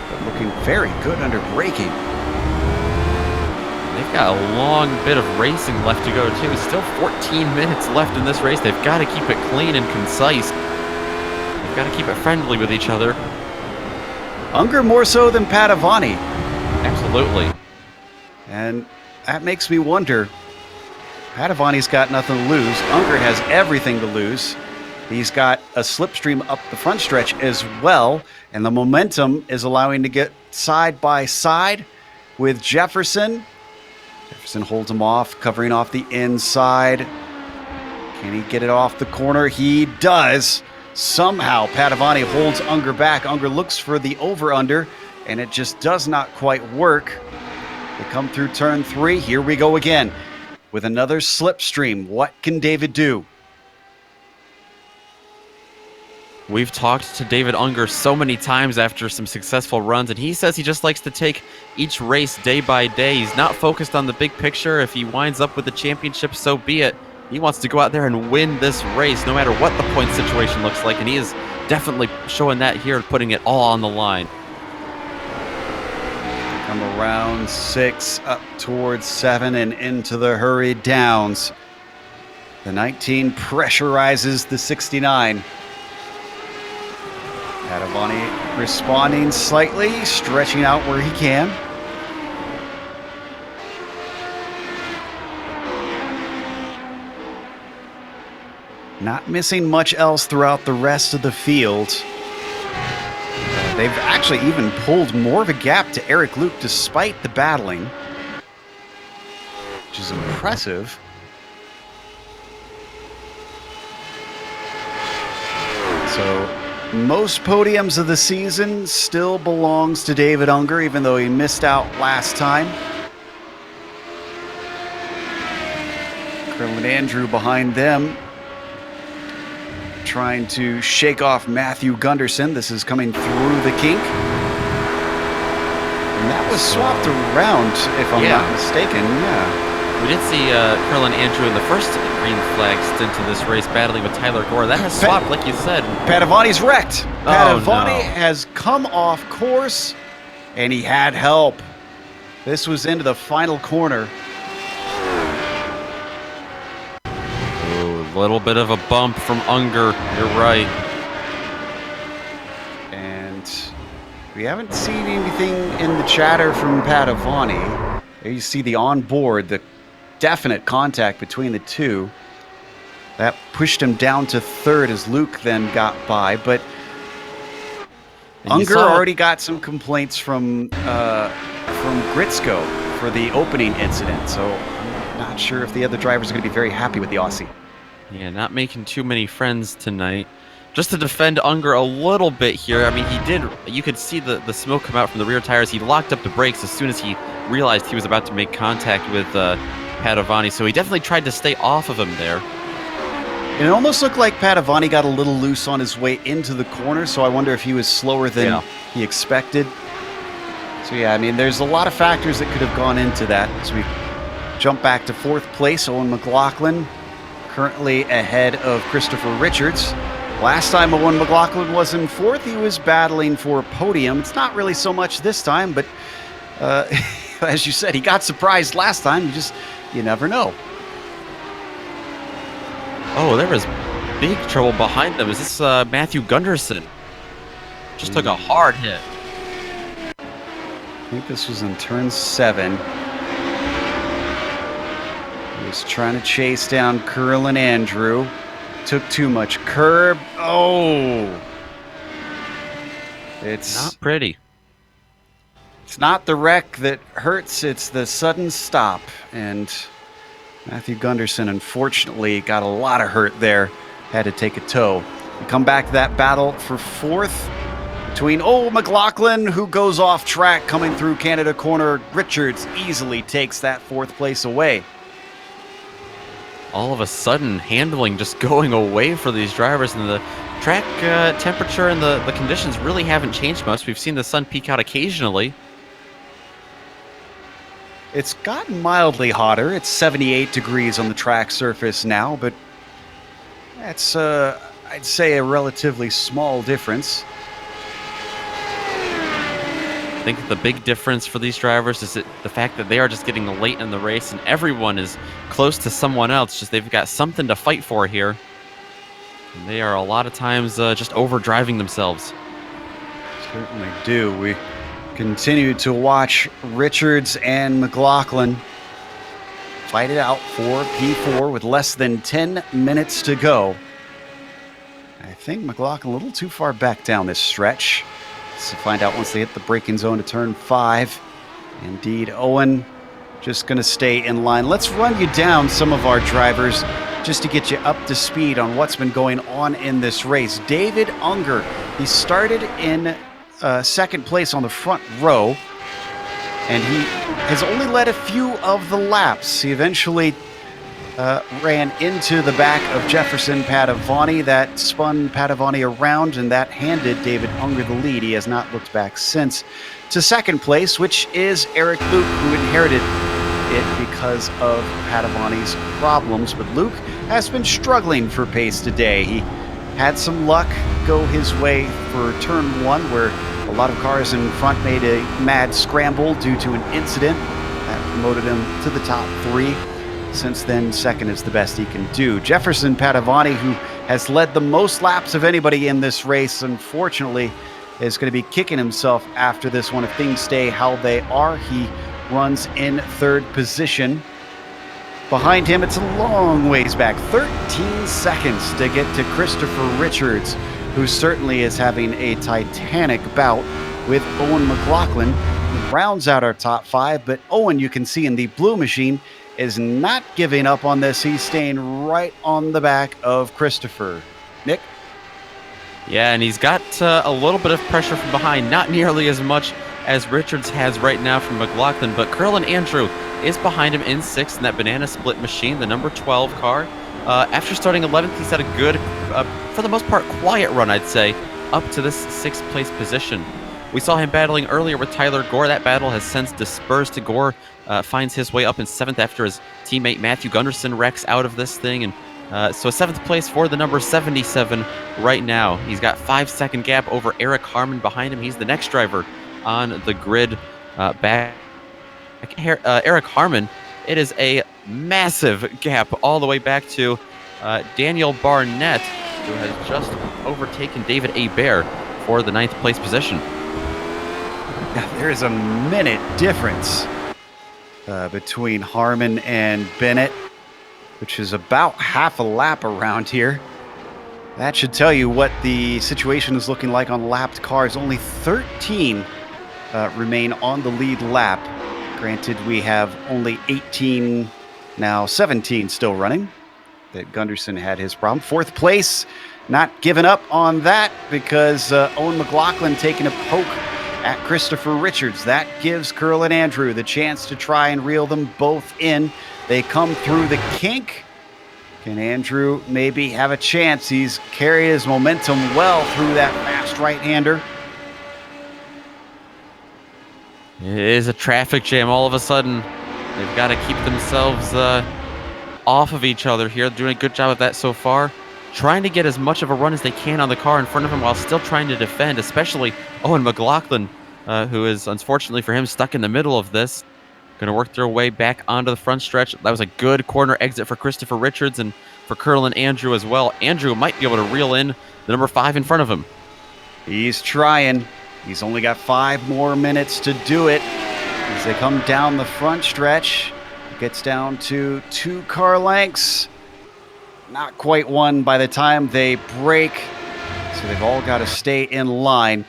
but looking very good under braking. They've got a long bit of racing left to go too. Still 14 minutes left in this race. They've got to keep it clean and concise. They've got to keep it friendly with each other. Unger more so than Padavani. Absolutely. And that makes me wonder, Padavani's got nothing to lose. Unger has everything to lose. He's got a slipstream up the front stretch as well, and the momentum is allowing to get side by side with Jefferson. Jefferson holds him off, covering off the inside. Can he get it off the corner? He does. Somehow Padavani holds Unger back. Unger looks for the over-under, and it just does not quite work. They come through turn 3. Here we go again. With another slipstream, what can David do? We've talked to David Unger so many times after some successful runs, and he says he just likes to take each race day by day. He's not focused on the big picture. If he winds up with the championship, so be it. He wants to go out there and win this race, no matter what the point situation looks like, and he is definitely showing that here, putting it all on the line. Come around 6, up towards 7, and into the hurried downs. The 19 pressurizes the 69. Padavani responding slightly, stretching out where he can. Not missing much else throughout the rest of the field. They've actually even pulled more of a gap to Eric Luke despite the battling, which is impressive. So most podiums of the season still belongs to David Unger, even though he missed out last time. Kerwin Andrew behind them, trying to shake off Matthew Gunderson. This is coming through the kink. And that was swapped around, if I'm not mistaken. Yeah. We did see Kerwin Andrew in the first green flag stint of this race battling with Tyler Gore. That has swapped, like you said. Padavani's wrecked. Padavani no. has come off course, and he had help. This was into the final corner. Little bit of a bump from Unger. You're right. And we haven't seen anything in the chatter from Padavani. There you see the onboard, the definite contact between the two. That pushed him down to 3rd as Luke then got by. But Unger already got some complaints from Gritsko for the opening incident. So I'm not sure if the other drivers are going to be very happy with the Aussie. Yeah, not making too many friends tonight. Just to defend Unger a little bit here, I mean, you could see the smoke come out from the rear tires. He locked up the brakes as soon as he realized he was about to make contact with Padavani, so he definitely tried to stay off of him there. And it almost looked like Padavani got a little loose on his way into the corner, so I wonder if he was slower than he expected. So yeah, I mean, there's a lot of factors that could have gone into that. As we jump back to 4th place, Owen McLaughlin currently ahead of Christopher Richards. Last time Owen McLaughlin was in 4th, he was battling for a podium. It's not really so much this time, but as you said, he got surprised last time. You never know. Oh, there was big trouble behind them. Is this Matthew Gunderson? Just took a hard hit. think this was in turn 7. He was trying to chase down Curlin Andrew. Took too much curb. Oh! It's Not pretty. It's not the wreck that hurts, it's the sudden stop. And Matthew Gunderson, unfortunately, got a lot of hurt there. Had to take a tow. We come back to that battle for 4th between McLaughlin, who goes off track coming through Canada corner. Richards easily takes that 4th place away. All of a sudden, handling just going away for these drivers, and the track temperature and the conditions really haven't changed much. We've seen the sun peek out occasionally. It's gotten mildly hotter. It's 78 degrees on the track surface now, but that's, I'd say, a relatively small difference. I think the big difference for these drivers is the fact that they are just getting late in the race, and everyone is close to someone else. Just they've got something to fight for here. And they are a lot of times just overdriving themselves. Certainly do. We continue to watch Richards and McLaughlin fight it out for P4 with less than 10 minutes to go. I think McLaughlin a little too far back down this stretch. To find out once they hit the braking zone to turn 5. Indeed, Owen just going to stay in line. Let's run you down some of our drivers just to get you up to speed on what's been going on in this race. David Unger, he started in 2nd place on the front row, and he has only led a few of the laps. He eventually ran into the back of Jefferson Padavani. That spun Padavani around, and that handed David Unger the lead. He has not looked back since. To 2nd place, which is Eric Luke, who inherited it because of Padavani's problems. But Luke has been struggling for pace today. He had some luck go his way for turn 1, where a lot of cars in front made a mad scramble due to an incident. That promoted him to the top 3. Since then, 2nd is the best he can do. Jefferson Padavani, who has led the most laps of anybody in this race, unfortunately, is going to be kicking himself after this one if things stay how they are. He runs in 3rd position. Behind him, it's a long ways back, 13 seconds to get to Christopher Richards, who certainly is having a titanic bout with Owen McLaughlin, who rounds out our top 5. But Owen, you can see in the blue machine, is not giving up on this. He's staying right on the back of Christopher. Nick? Yeah, and he's got a little bit of pressure from behind, not nearly as much as Richards has right now from McLaughlin, but Curlin Andrew is behind him in 6th in that banana split machine, the number 12 car. After starting 11th, he's had a good, for the most part, quiet run, I'd say, up to this 6th place position. We saw him battling earlier with Tyler Gore. That battle has since dispersed. Gore finds his way up in 7th after his teammate Matthew Gunderson wrecks out of this thing. And so 7th place for the number 77 right now. He's got 5-second gap over Eric Harmon behind him. He's the next driver on the grid back. Eric Harmon, it is a massive gap all the way back to Daniel Barnett, who has just overtaken David Hebert for the 9th place position. There is a minute difference between Harmon and Bennett, which is about half a lap around here. That should tell you what the situation is looking like on lapped cars. Only 13 remain on the lead lap. Granted, we have only 18, now 17 still running. That Gunderson had his problem. 4th place, not giving up on that because Owen McLaughlin taking a poke at Christopher Richards. That gives Curlin Andrew the chance to try and reel them both in. They come through the kink. Can Andrew maybe have a chance? He's carried his momentum well through that fast right-hander. It is a traffic jam all of a sudden. They've got to keep themselves off of each other here. Doing a good job of that so far. Trying to get as much of a run as they can on the car in front of him while still trying to defend, especially Owen McLaughlin, who is, unfortunately for him, stuck in the middle of this. Going to work their way back onto the front stretch. That was a good corner exit for Christopher Richards and for Curlin Andrew as well. Andrew might be able to reel in the number 5 in front of him. He's trying. He's only got 5 more minutes to do it. As they come down the front stretch, it gets down to 2 car lengths. Not quite one by the time they break, so they've all got to stay in line.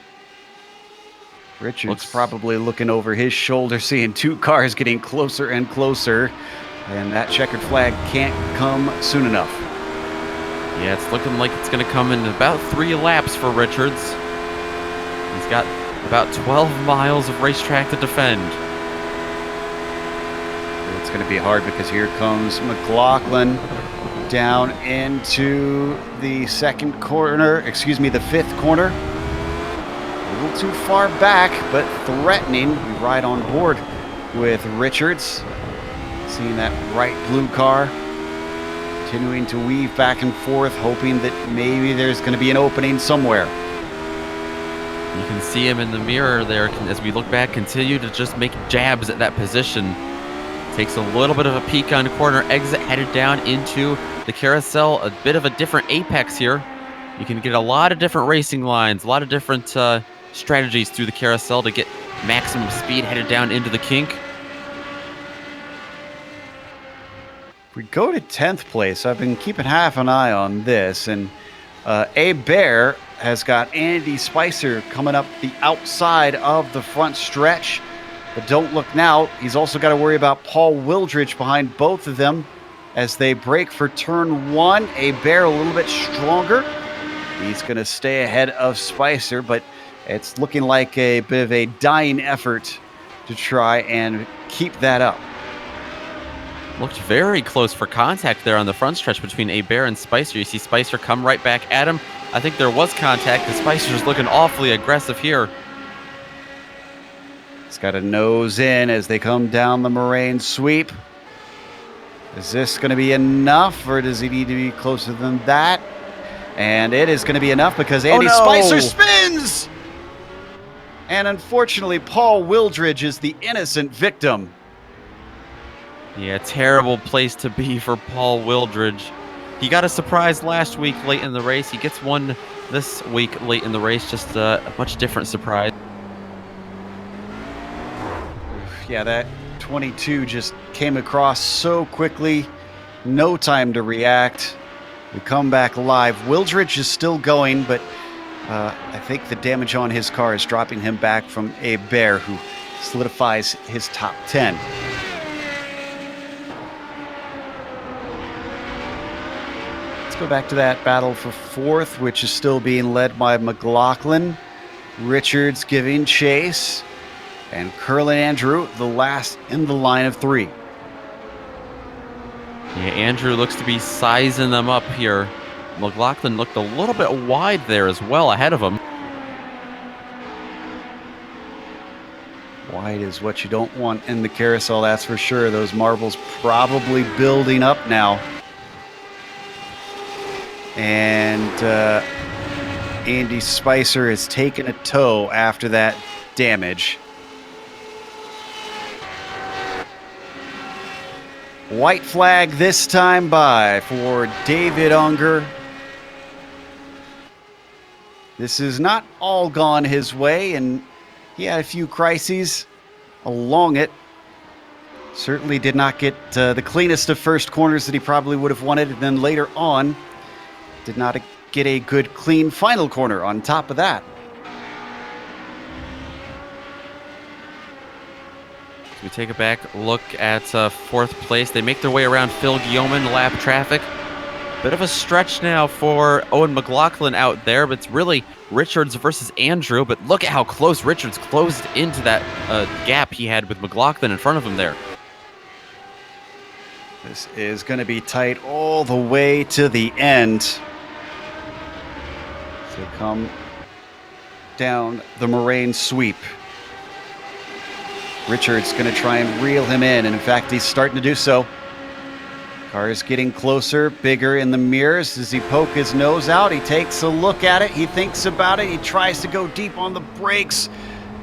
Richards probably looking over his shoulder, seeing 2 cars getting closer and closer, and that checkered flag can't come soon enough. Yeah, it's looking like it's going to come in about 3 laps for Richards. He's got about 12 miles of racetrack to defend. It's going to be hard because here comes McLaughlin down into the the 5th corner. A little too far back, but threatening. We ride on board with Richards. Seeing that bright blue car continuing to weave back and forth, hoping that maybe there's going to be an opening somewhere. You can see him in the mirror there as we look back, continue to just make jabs at that position. Takes a little bit of a peek on corner exit, headed down into the carousel. A bit of a different apex here. You can get a lot of different racing lines, a lot of different strategies through the carousel to get maximum speed headed down into the kink. We go to 10th place. I've been keeping half an eye on this, and Abe Bear has got Andy Spicer coming up the outside of the front stretch. But don't look now. He's also got to worry about Paul Wildridge behind both of them as they break for turn 1. Abe Bear a little bit stronger. He's going to stay ahead of Spicer, but it's looking like a bit of a dying effort to try and keep that up. Looked very close for contact there on the front stretch between Abe Bear and Spicer. You see Spicer come right back at him. I think there was contact because Spicer's looking awfully aggressive here. He's got a nose in as they come down the moraine sweep. Is this going to be enough, or does he need to be closer than that? And it is going to be enough because Andy Spicer spins! And unfortunately, Paul Wildridge is the innocent victim. Yeah, terrible place to be for Paul Wildridge. He got a surprise last week late in the race. He gets one this week late in the race, just a much different surprise. Yeah, that 22 just came across so quickly. No time to react. We come back live. Wildridge is still going, but I think the damage on his car is dropping him back from Abe Bear, who solidifies his top 10. Let's go back to that battle for 4th, which is still being led by McLaughlin. Richards giving chase. And Curlin Andrew, the last in the line of 3. Yeah, Andrew looks to be sizing them up here. McLaughlin looked a little bit wide there as well ahead of him. Wide is what you don't want in the carousel, that's for sure. Those marbles probably building up now. And Andy Spicer has taken a tow after that damage. White flag this time by for David Unger. This is not all gone his way, and he had a few crises along it. Certainly did not get the cleanest of first corners that he probably would have wanted, and then later on did not get a good, clean final corner on top of that. We take a back look at 4th place. They make their way around Phil Guillaumin, lap traffic. Bit of a stretch now for Owen McLaughlin out there, but it's really Richards versus Andrew. But look at how close Richards closed into that gap he had with McLaughlin in front of him there. This is going to be tight all the way to the end. So come down the moraine sweep. Richards going to try and reel him in, and in fact, he's starting to do so. Car is getting closer, bigger in the mirrors. Does he poke his nose out? He takes a look at it. He thinks about it. He tries to go deep on the brakes,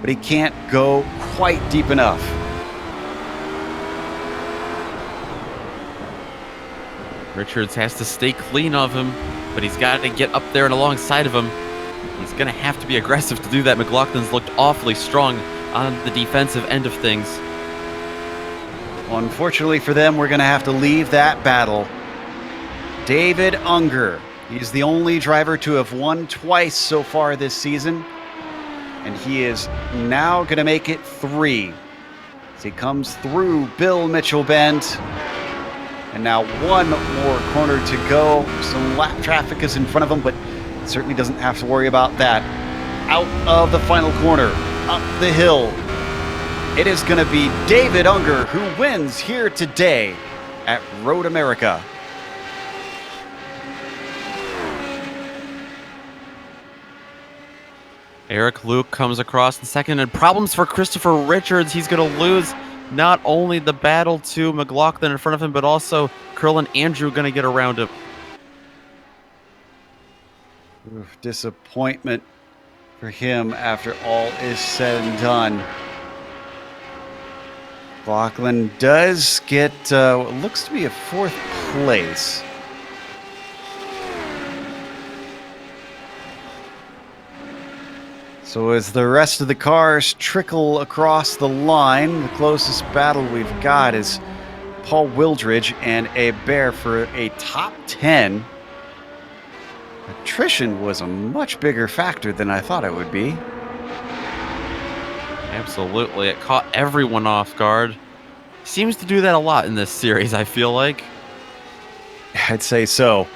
but he can't go quite deep enough. Richards has to stay clean of him, but he's got to get up there and alongside of him. He's going to have to be aggressive to do that. McLaughlin's looked awfully strong on the defensive end of things. Unfortunately for them, we're going to have to leave that battle. David Unger. He's the only driver to have won twice so far this season. And he is now going to make it 3. As he comes through Bill Mitchell Bend. And now one more corner to go. Some lap traffic is in front of him, but certainly doesn't have to worry about that. Out of the final corner, up the hill. It is going to be David Unger who wins here today at Road America. Eric Luke comes across in second, and problems for Christopher Richards. He's going to lose not only the battle to McLaughlin in front of him, but also Curlin Andrew going to get around him. Oof, disappointment for him after all is said and done. McLaughlin does get what looks to be a 4th place. So as the rest of the cars trickle across the line, the closest battle we've got is Paul Wildridge and Hebert for a top 10. Attrition was a much bigger factor than I thought it would be. Absolutely. It caught everyone off guard. Seems to do that a lot in this series, I feel like. I'd say so.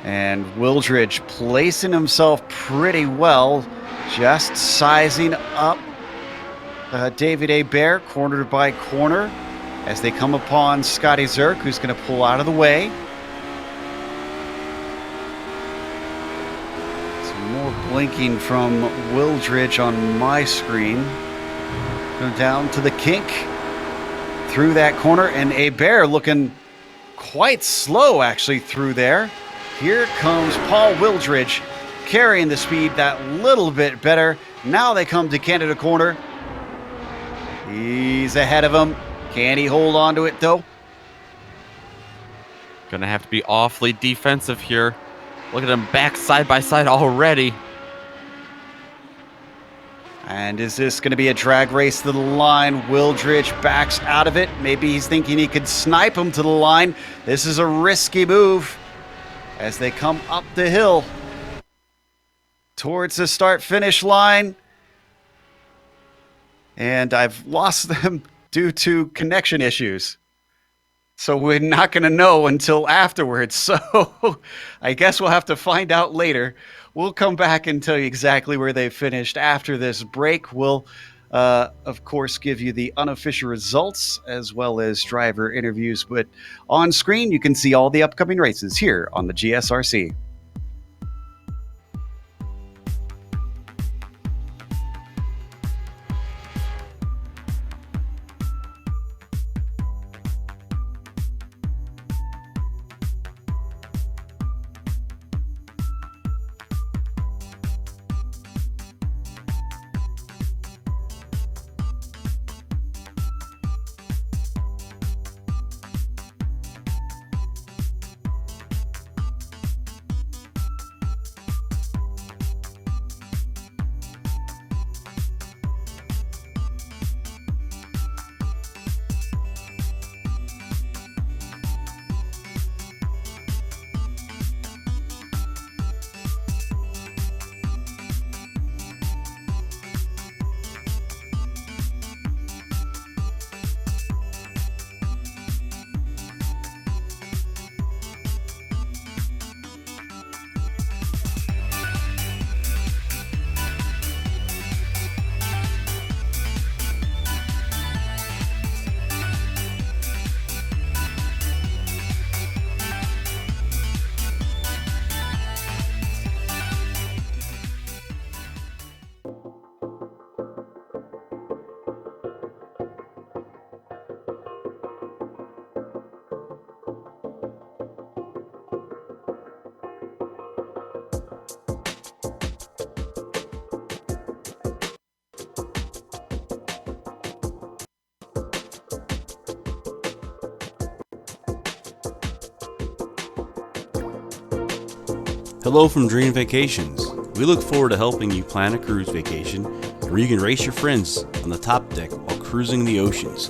And Wildridge placing himself pretty well, just sizing up David Hebert corner by corner as they come upon Scotty Zerk, who's going to pull out of the way. Some more blinking from Wildridge on my screen. Go down to the kink through that corner, and Hebert looking quite slow actually through there. Here comes Paul Wildridge carrying the speed that little bit better. Now they come to Canada corner. He's ahead of him. Can he hold on to it though? Gonna have to be awfully defensive here. Look at them back side by side already. And is this going to be a drag race to the line? Wildridge backs out of it. Maybe he's thinking he could snipe him to the line. This is a risky move as they come up the hill towards the start-finish line. And I've lost them due to connection issues. So we're not going to know until afterwards. So I guess we'll have to find out later. We'll come back and tell you exactly where they finished after this break. We'll, of course, give you the unofficial results as well as driver interviews. But on screen, you can see all the upcoming races here on the GSRC. Hello from Dream Vacations. We look forward to helping you plan a cruise vacation where you can race your friends on the top deck while cruising the oceans,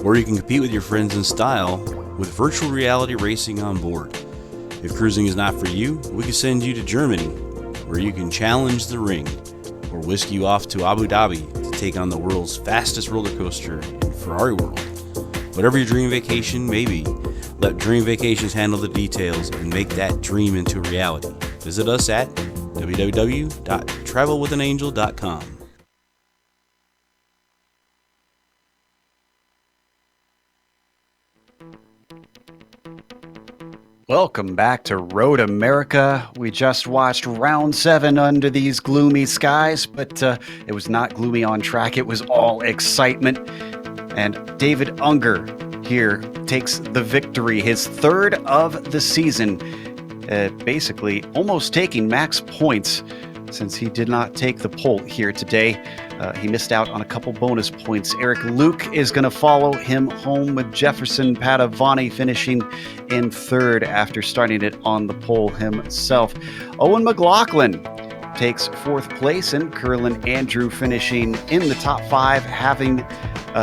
or you can compete with your friends in style with virtual reality racing on board. If cruising is not for you, we can send you to Germany, where you can challenge the ring, or whisk you off to Abu Dhabi to take on the world's fastest roller coaster in Ferrari World. Whatever your dream vacation may be, let Dream Vacations handle the details and make that dream into a reality. Visit us at www.travelwithanangel.com. Welcome back to Road America. We just watched round 7 under these gloomy skies, but it was not gloomy on track. It was all excitement. And David Unger here takes the victory, his 3rd of the season, basically almost taking max points since he did not take the pole here today. He missed out on a couple bonus points. Eric Luke is going to follow him home with Jefferson Padavani finishing in 3rd after starting it on the pole himself. Owen McLaughlin takes 4th place, and Curlin Andrew finishing in the top 5, having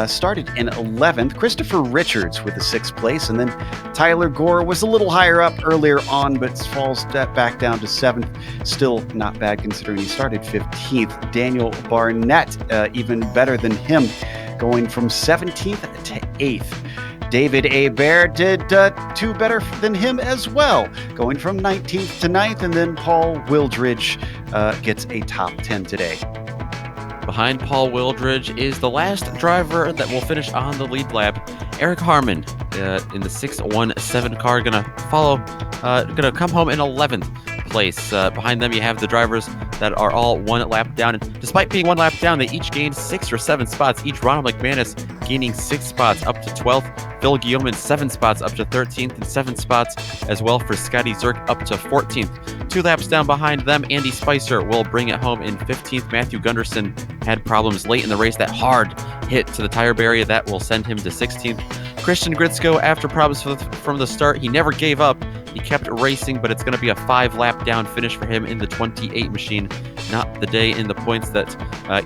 started in 11th. Christopher Richards with the 6th place, and then Tyler Gore was a little higher up earlier on, but falls back down to 7th. Still not bad considering he started 15th. Daniel Barnett, even better than him, going from 17th to 8th. David Hebert did 2 better than him as well, going from 19th to 9th, and then Paul Wildridge gets a top 10 today. Behind Paul Wildridge is the last driver that will finish on the lead lap, Eric Harmon, in the 617 car, gonna come home in 11th place. Behind them, you have the drivers that are all 1 lap down. And despite being 1 lap down, they each gained 6 or 7 spots. Each Ronald McManus gaining 6 spots up to 12th. Phil Guillaume 7 spots up to 13th, and 7 spots as well for Scotty Zerk up to 14th. 2 laps down behind them, Andy Spicer will bring it home in 15th. Matthew Gunderson had problems late in the race. That hard hit to the tire barrier that will send him to 16th. Christian Gritzko, after problems from the start, he never gave up. He kept racing, but it's going to be a 5-lap down finish for him in the 28 machine. Not the day in the points that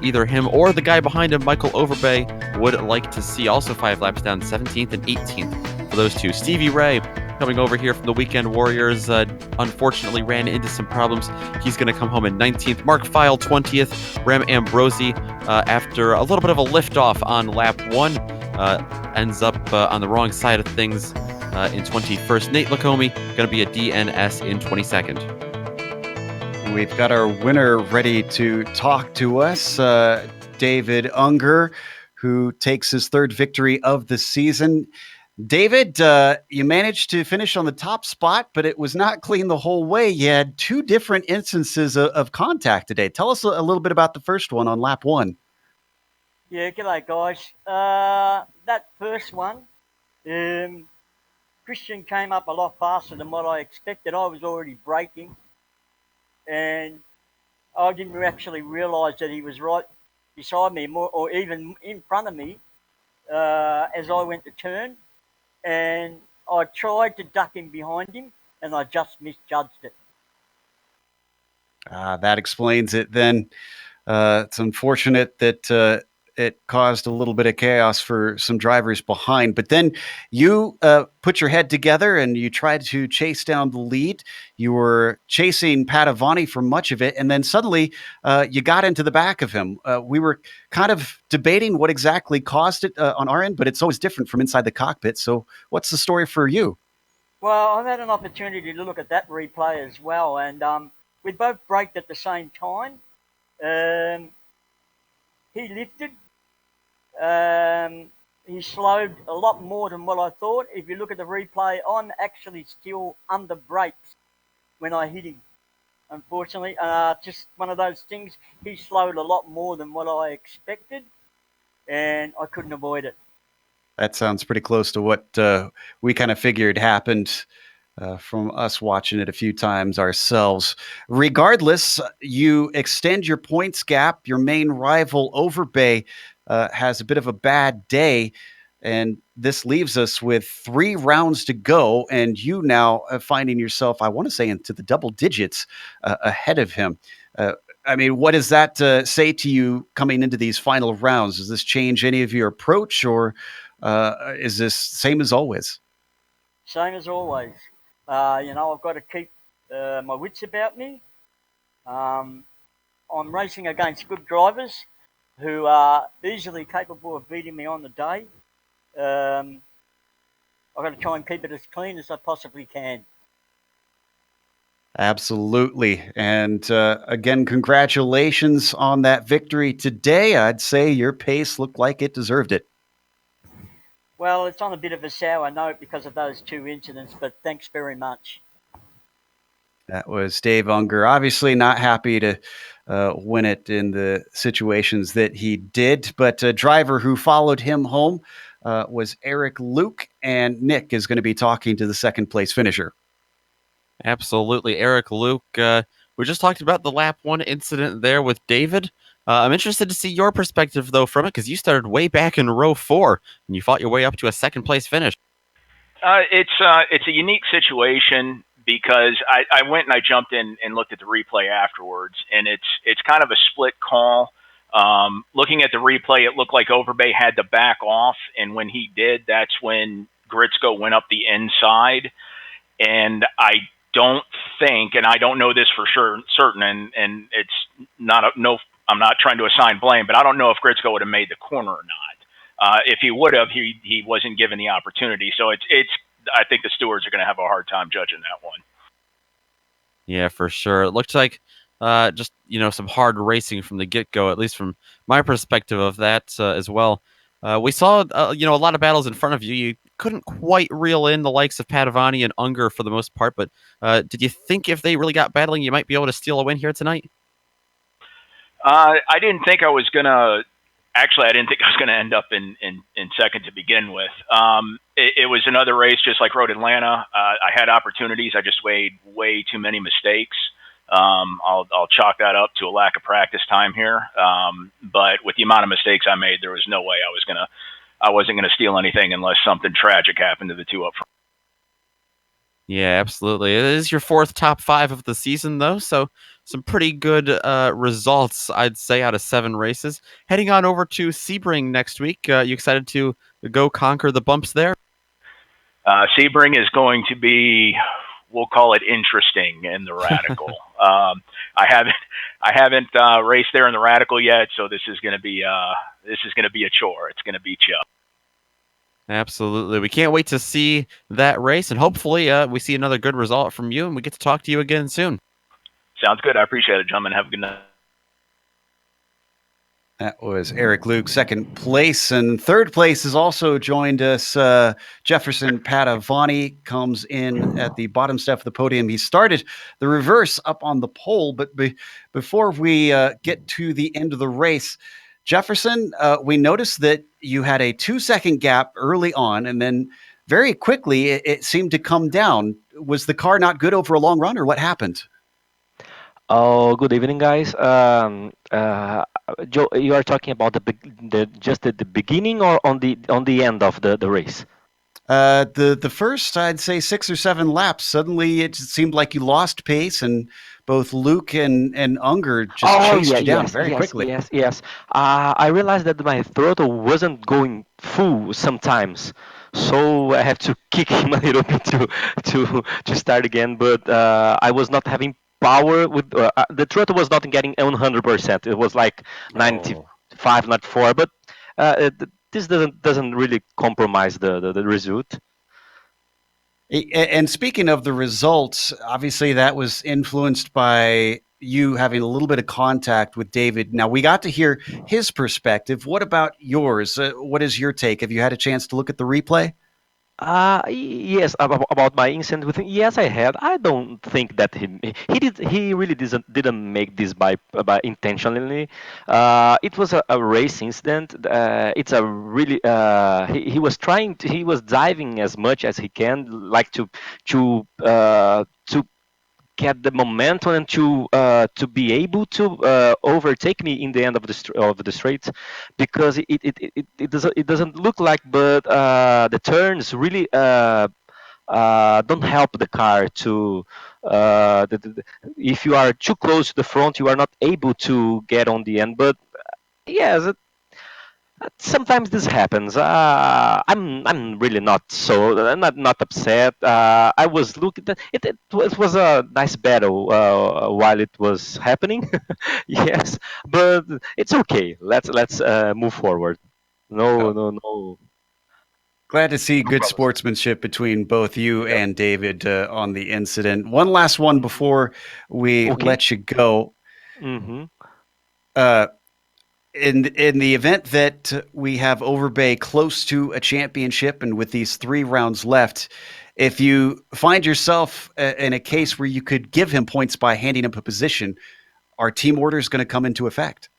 either him or the guy behind him, Michael Overbay, would like to see. Also 5 laps down, 17th and 18th for those two. Stevie Ray, coming over here from the Weekend Warriors, unfortunately ran into some problems. He's going to come home in 19th. Mark File, 20th. Rem Ambrosi, after a little bit of a liftoff on lap 1, ends up on the wrong side of things in 21st. Nate Lacombe, going to be a DNS in 22nd. We've got our winner ready to talk to us, David Unger, who takes his 3rd victory of the season. David, you managed to finish on the top spot, but it was not clean the whole way. You had 2 different instances of contact today. Tell us a little bit about the first one on lap 1. Yeah, g'day guys. That first one, Christian came up a lot faster than what I expected. I was already braking, and I didn't actually realise that he was right beside me, or even in front of me, as I went to turn. And I tried to duck in behind him, and I just misjudged it. That explains it then. It's unfortunate that it caused a little bit of chaos for some drivers behind. But then you put your head together and you tried to chase down the lead. You were chasing Padavani for much of it, and then suddenly you got into the back of him. We were kind of debating what exactly caused it on our end, but it's always different from inside the cockpit. So what's the story for you? Well, I've had an opportunity to look at that replay as well, and we both braked at the same time. He lifted. He slowed a lot more than what I thought. If you look at the replay, I'm actually still under brakes when I hit him. Unfortunately, just one of those things. He slowed a lot more than what I expected, and I couldn't avoid it. That sounds pretty close to what we kind of figured happened from us watching it a few times ourselves. Regardless, you extend your points gap. Your main rival, Overbay, has a bit of a bad day, and this leaves us with 3 rounds to go, and you now finding yourself, I want to say, into the double digits ahead of him. Uh, I mean, what does that say to you coming into these final rounds? Does this change any of your approach, or is this same as always? Same as always. I've got to keep my wits about me. Um, I'm racing against good drivers who are easily capable of beating me on the day. Um, I've got to try and keep it as clean as I possibly can. Absolutely. And again, congratulations on that victory today. I'd say your pace looked like it deserved it. Well, it's on a bit of a sour note because of those two incidents, but thanks very much. That was Dave Unger. Obviously, not happy to win it in the situations that he did, but a driver who followed him home was Eric Luke, and Nick is going to be talking to the second place finisher. Absolutely. Eric Luke, we just talked about the lap one incident there with David. I'm interested to see your perspective, though, from it, because you started way back in row 4 and you fought your way up to a second place finish. It's a unique situation because I went and I jumped in and looked at the replay afterwards, and it's kind of a split call. Looking at the replay, it looked like Overbay had to back off, and when he did, that's when Gritzko went up the inside. And I don't think, and I don't know this for sure, certain, and it's not a, no. I'm not trying to assign blame, but I don't know if Gritzko would have made the corner or not. If he would have, he wasn't given the opportunity. So it's. I think the stewards are going to have a hard time judging that one. Yeah, for sure. It looked like just some hard racing from the get go, at least from my perspective of that as well. We saw a lot of battles in front of you. You couldn't quite reel in the likes of Padavani and Unger for the most part, but did you think if they really got battling, you might be able to steal a win here tonight? I didn't think I was gonna. Actually, I didn't think I was going to end up in second to begin with. It was another race just like Road Atlanta. I had opportunities. I just made way too many mistakes. I'll chalk that up to a lack of practice time here. But with the amount of mistakes I made, there was no way I wasn't gonna steal anything unless something tragic happened to the two up front. Yeah, absolutely. It is your fourth top 5 of the season, though, so some pretty good results, I'd say, out of 7 races. Heading on over to Sebring next week. You excited to go conquer the bumps there? Sebring is going to be, we'll call it interesting in the radical. I haven't raced there in the radical yet, so this is going to be a chore. It's going to be chill. Absolutely. We can't wait to see that race, and hopefully we see another good result from you, and we get to talk to you again soon. Sounds good. I appreciate it, gentlemen. Have a good night. That was Eric Luke, second place. And third place has also joined us. Jefferson Padavani comes in at the bottom step of the podium. He started the reverse up on the pole, but before we get to the end of the race, Jefferson, we noticed that you had a 2-second gap early on, and then very quickly it seemed to come down. Was the car not good over a long run, or what happened? Oh, good evening, guys. Joe, you are talking about just at the beginning or on the end of the race? The first, I'd say 6 or 7 laps. Suddenly, it seemed like you lost pace, and both Luke and Unger just Oh chased yeah, you down yes, very yes, quickly. yes, yes. I realized that my throttle wasn't going full sometimes, so I have to kick him a little bit to start again. But I was not having power with the throttle was not getting 100%. It was like Oh. 95, not 4. But this doesn't really compromise the result. And speaking of the results, obviously that was influenced by you having a little bit of contact with David. Now, we got to hear his perspective. What about yours? What is your take? Have you had a chance to look at the replay? Yes, about my incident with him. Yes, I had. I don't think that he really didn't make this by intentionally. It was a race incident. It's a really he was he was diving as much as he can, like to get the momentum and to be able to overtake me in the end of the straight, because it doesn't look like, but the turns really don't help the car If you are too close to the front, you are not able to get on the end. But yes, sometimes this happens. I'm really not so not upset. I was looking. It was a nice battle while it was happening. Yes, but it's okay. Let's move forward. No, Oh, no, no, glad to see no good problems. sportsmanship between both you Yep. and David on the incident. One last one before we Okay. let you go. Mm-hmm. Uh, in the event that we have Overbay close to a championship, and with these 3 rounds left, if you find yourself in a case where you could give him points by handing him a position, are team orders going to come into effect?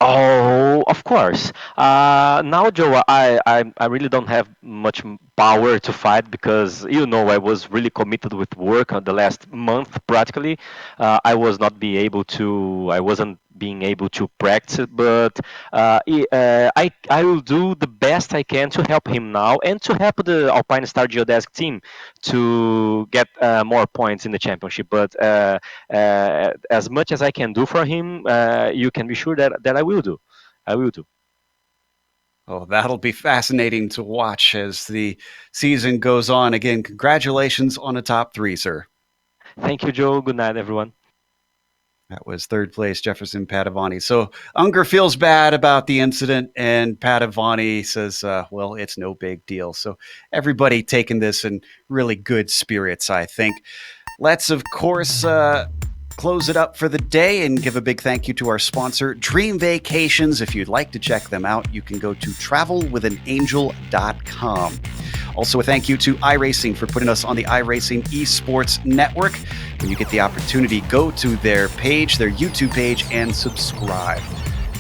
Oh, of course. Now, Joe, I really don't have much power to fight because I was really committed with work on the last month practically. I wasn't being able to practice, but I will do the best I can to help him now and to help the Alpine Star Geodesk team to get more points in the championship. But as much as I can do for him, you can be sure that I will do. I will do. Oh, that'll be fascinating to watch as the season goes on. Again, congratulations on a top 3, sir. Thank you, Joe. Good night, everyone. That was third place, Jefferson Padavani. So Unger feels bad about the incident, and Padavani says, well, it's no big deal. So everybody taking this in really good spirits, I think. Let's, of course, close it up for the day and give a big thank you to our sponsor, Dream Vacations. If you'd like to check them out, you can go to travelwithanangel.com. Also, a thank you to iRacing for putting us on the iRacing Esports Network. When you get the opportunity, go to their page, their YouTube page, and subscribe.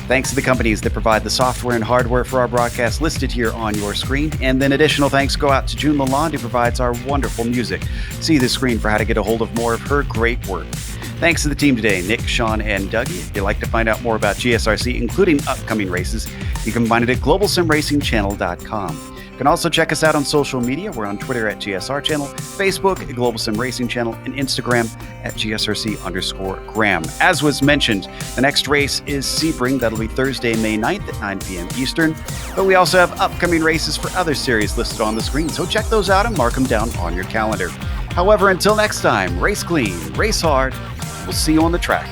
Thanks to the companies that provide the software and hardware for our broadcast listed here on your screen. And then additional thanks go out to June Lalonde, who provides our wonderful music. See the screen for how to get a hold of more of her great work. Thanks to the team today, Nick, Sean, and Dougie. If you'd like to find out more about GSRC, including upcoming races, you can find it at globalsimracingchannel.com. You can also check us out on social media. We're on Twitter at GSR Channel, Facebook at Global Sim Racing Channel, and Instagram at GSRC_Graham. As was mentioned, the next race is Sebring. That'll be Thursday, May 9th at 9 p.m. Eastern. But we also have upcoming races for other series listed on the screen, so check those out and mark them down on your calendar. However, until next time, race clean, race hard. We'll see you on the track.